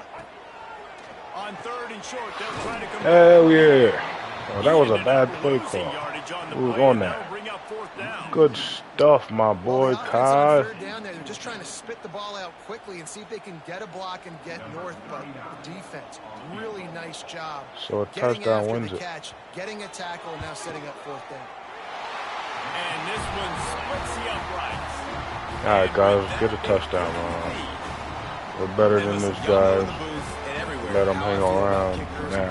On third and short, they'll try to come. Hell yeah. Oh, that was a bad play call. Who was on that? Good stuff, my boy, Kai. They're just trying to spit the ball out quickly and see if they can get a block and get north. But the defense, really nice job. So a touchdown wins it. Catch, getting a tackle, now setting up fourth down. And this one splits the uprights. All right, guys, get a touchdown, man. We're better than this guy. Let them hang around. Now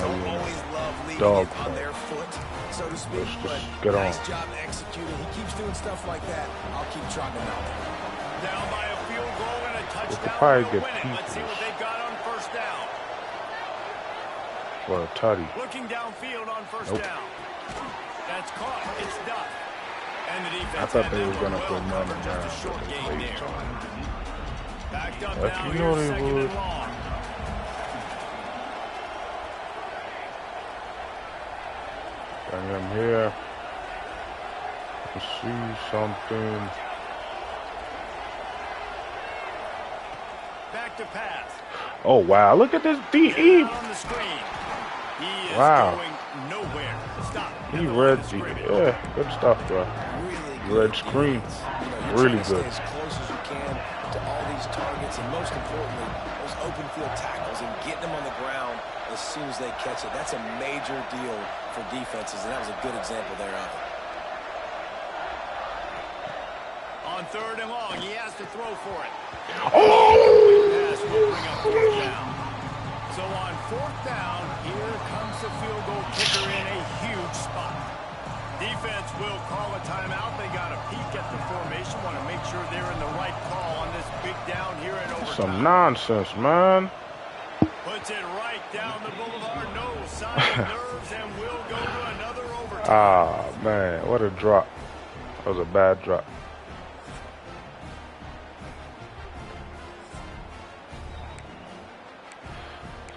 we dog on their foot, so to speak. Let's just get on. Nice job executing. He keeps doing stuff like that. I'll keep trotting him out. Down by a field goal and a touchdown. Probably get Let's see what they've got on first down. For a tutty. Looking downfield on first down. That's caught. It's done. And the defense. I thought they were gonna put none in there. Backed up But now. you know Here's they second would. and long. Bring him here. Let's see something. Back to pass. Oh wow! Look at this DE. On the screen. He is Wow. going nowhere. Stop. He read the good stuff, bro. Red screen, really good. Stay as close as you can to all these targets, and most importantly, those open field tackles and getting them on the ground as soon as they catch it. That's a major deal for defenses, and that was a good example there of it. On third and long, he has to throw for it. Oh! Pass will bring up fourth down. So on fourth down, here comes the field goal kicker in a huge spot. Defense will call a timeout. They got a peek at the formation. Want to make sure they're in the right call on this big down here in overtime. Some nonsense, man. Puts it right down the boulevard. No sign of nerves, and we'll go to another overtime. Ah, man, what a drop. That was a bad drop.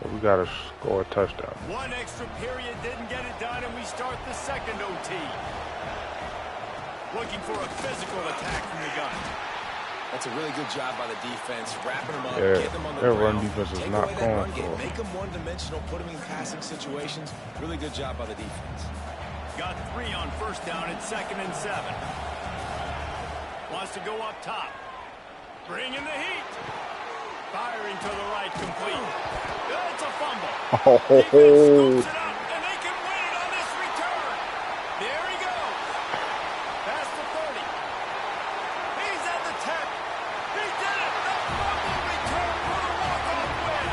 So we got to score a touchdown. One extra period didn't get it done, and we start the second OT. Looking for a physical attack from the gun. That's a really good job by the defense, wrapping them up, Yeah, getting them on the their ground. run defense is Take not away that going run game, for it. make them one-dimensional, put them in passing situations. Really good job by the defense. Got 3 on first down at 2nd and 7. Wants to go up top. Bring in the heat. Firing to the right, complete. It's a fumble. Oh, Defense scoops it up, and they can win it on this return. There he goes. Past the 30. He's at the 10. He did it. The fumble return for the walk-off win.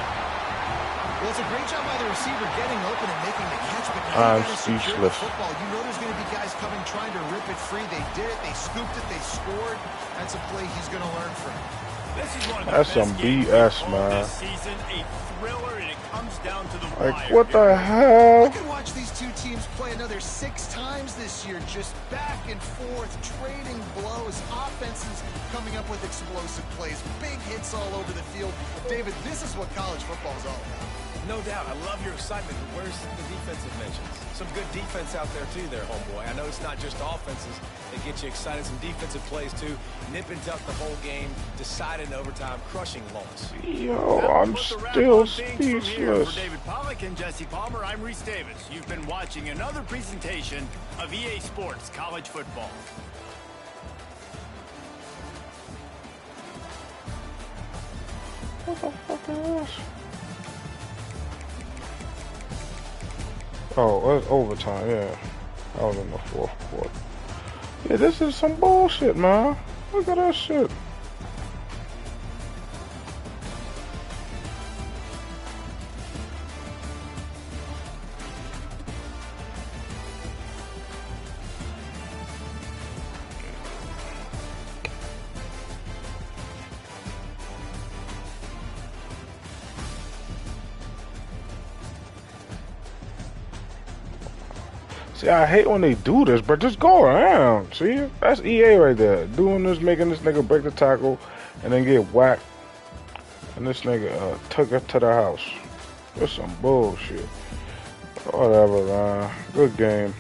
Well, it's a great job by the receiver getting open and making the catch, but now I'm you gotta secure the speechless. football. You know there's going to be guys coming trying to rip it free. They did it. They scooped it. They scored. That's a play he's going to learn from. This is one of the That's best some games BS, of man. this season, a thriller, and it comes down to the Like, wire what here. the hell? I can watch these two teams play another 6 times this year, just back and forth, trading blows, offenses coming up with explosive plays, big hits all over the field. David, this is what college football is all about. No doubt. I love your excitement. Where's the defensive mentions? Some good defense out there, too, there, homeboy. I know it's not just offenses that get you excited. Some defensive plays, too. Nip and tuck the whole game. Decide in overtime. Crushing loss. Yo, I'm still speechless. For David Pollack and Jesse Palmer, I'm Reese Davis. You've been watching another presentation of EA Sports College Football. What the fuck is this? Oh, it's overtime, yeah. That was in the 4th quarter. Yeah, this is some bullshit, man. Look at that shit. See, I hate when they do this, but just go around. See, that's EA right there. Doing this, making this nigga break the tackle, and then get whacked. And this nigga took it to the house. That's some bullshit. Whatever, man. Good game.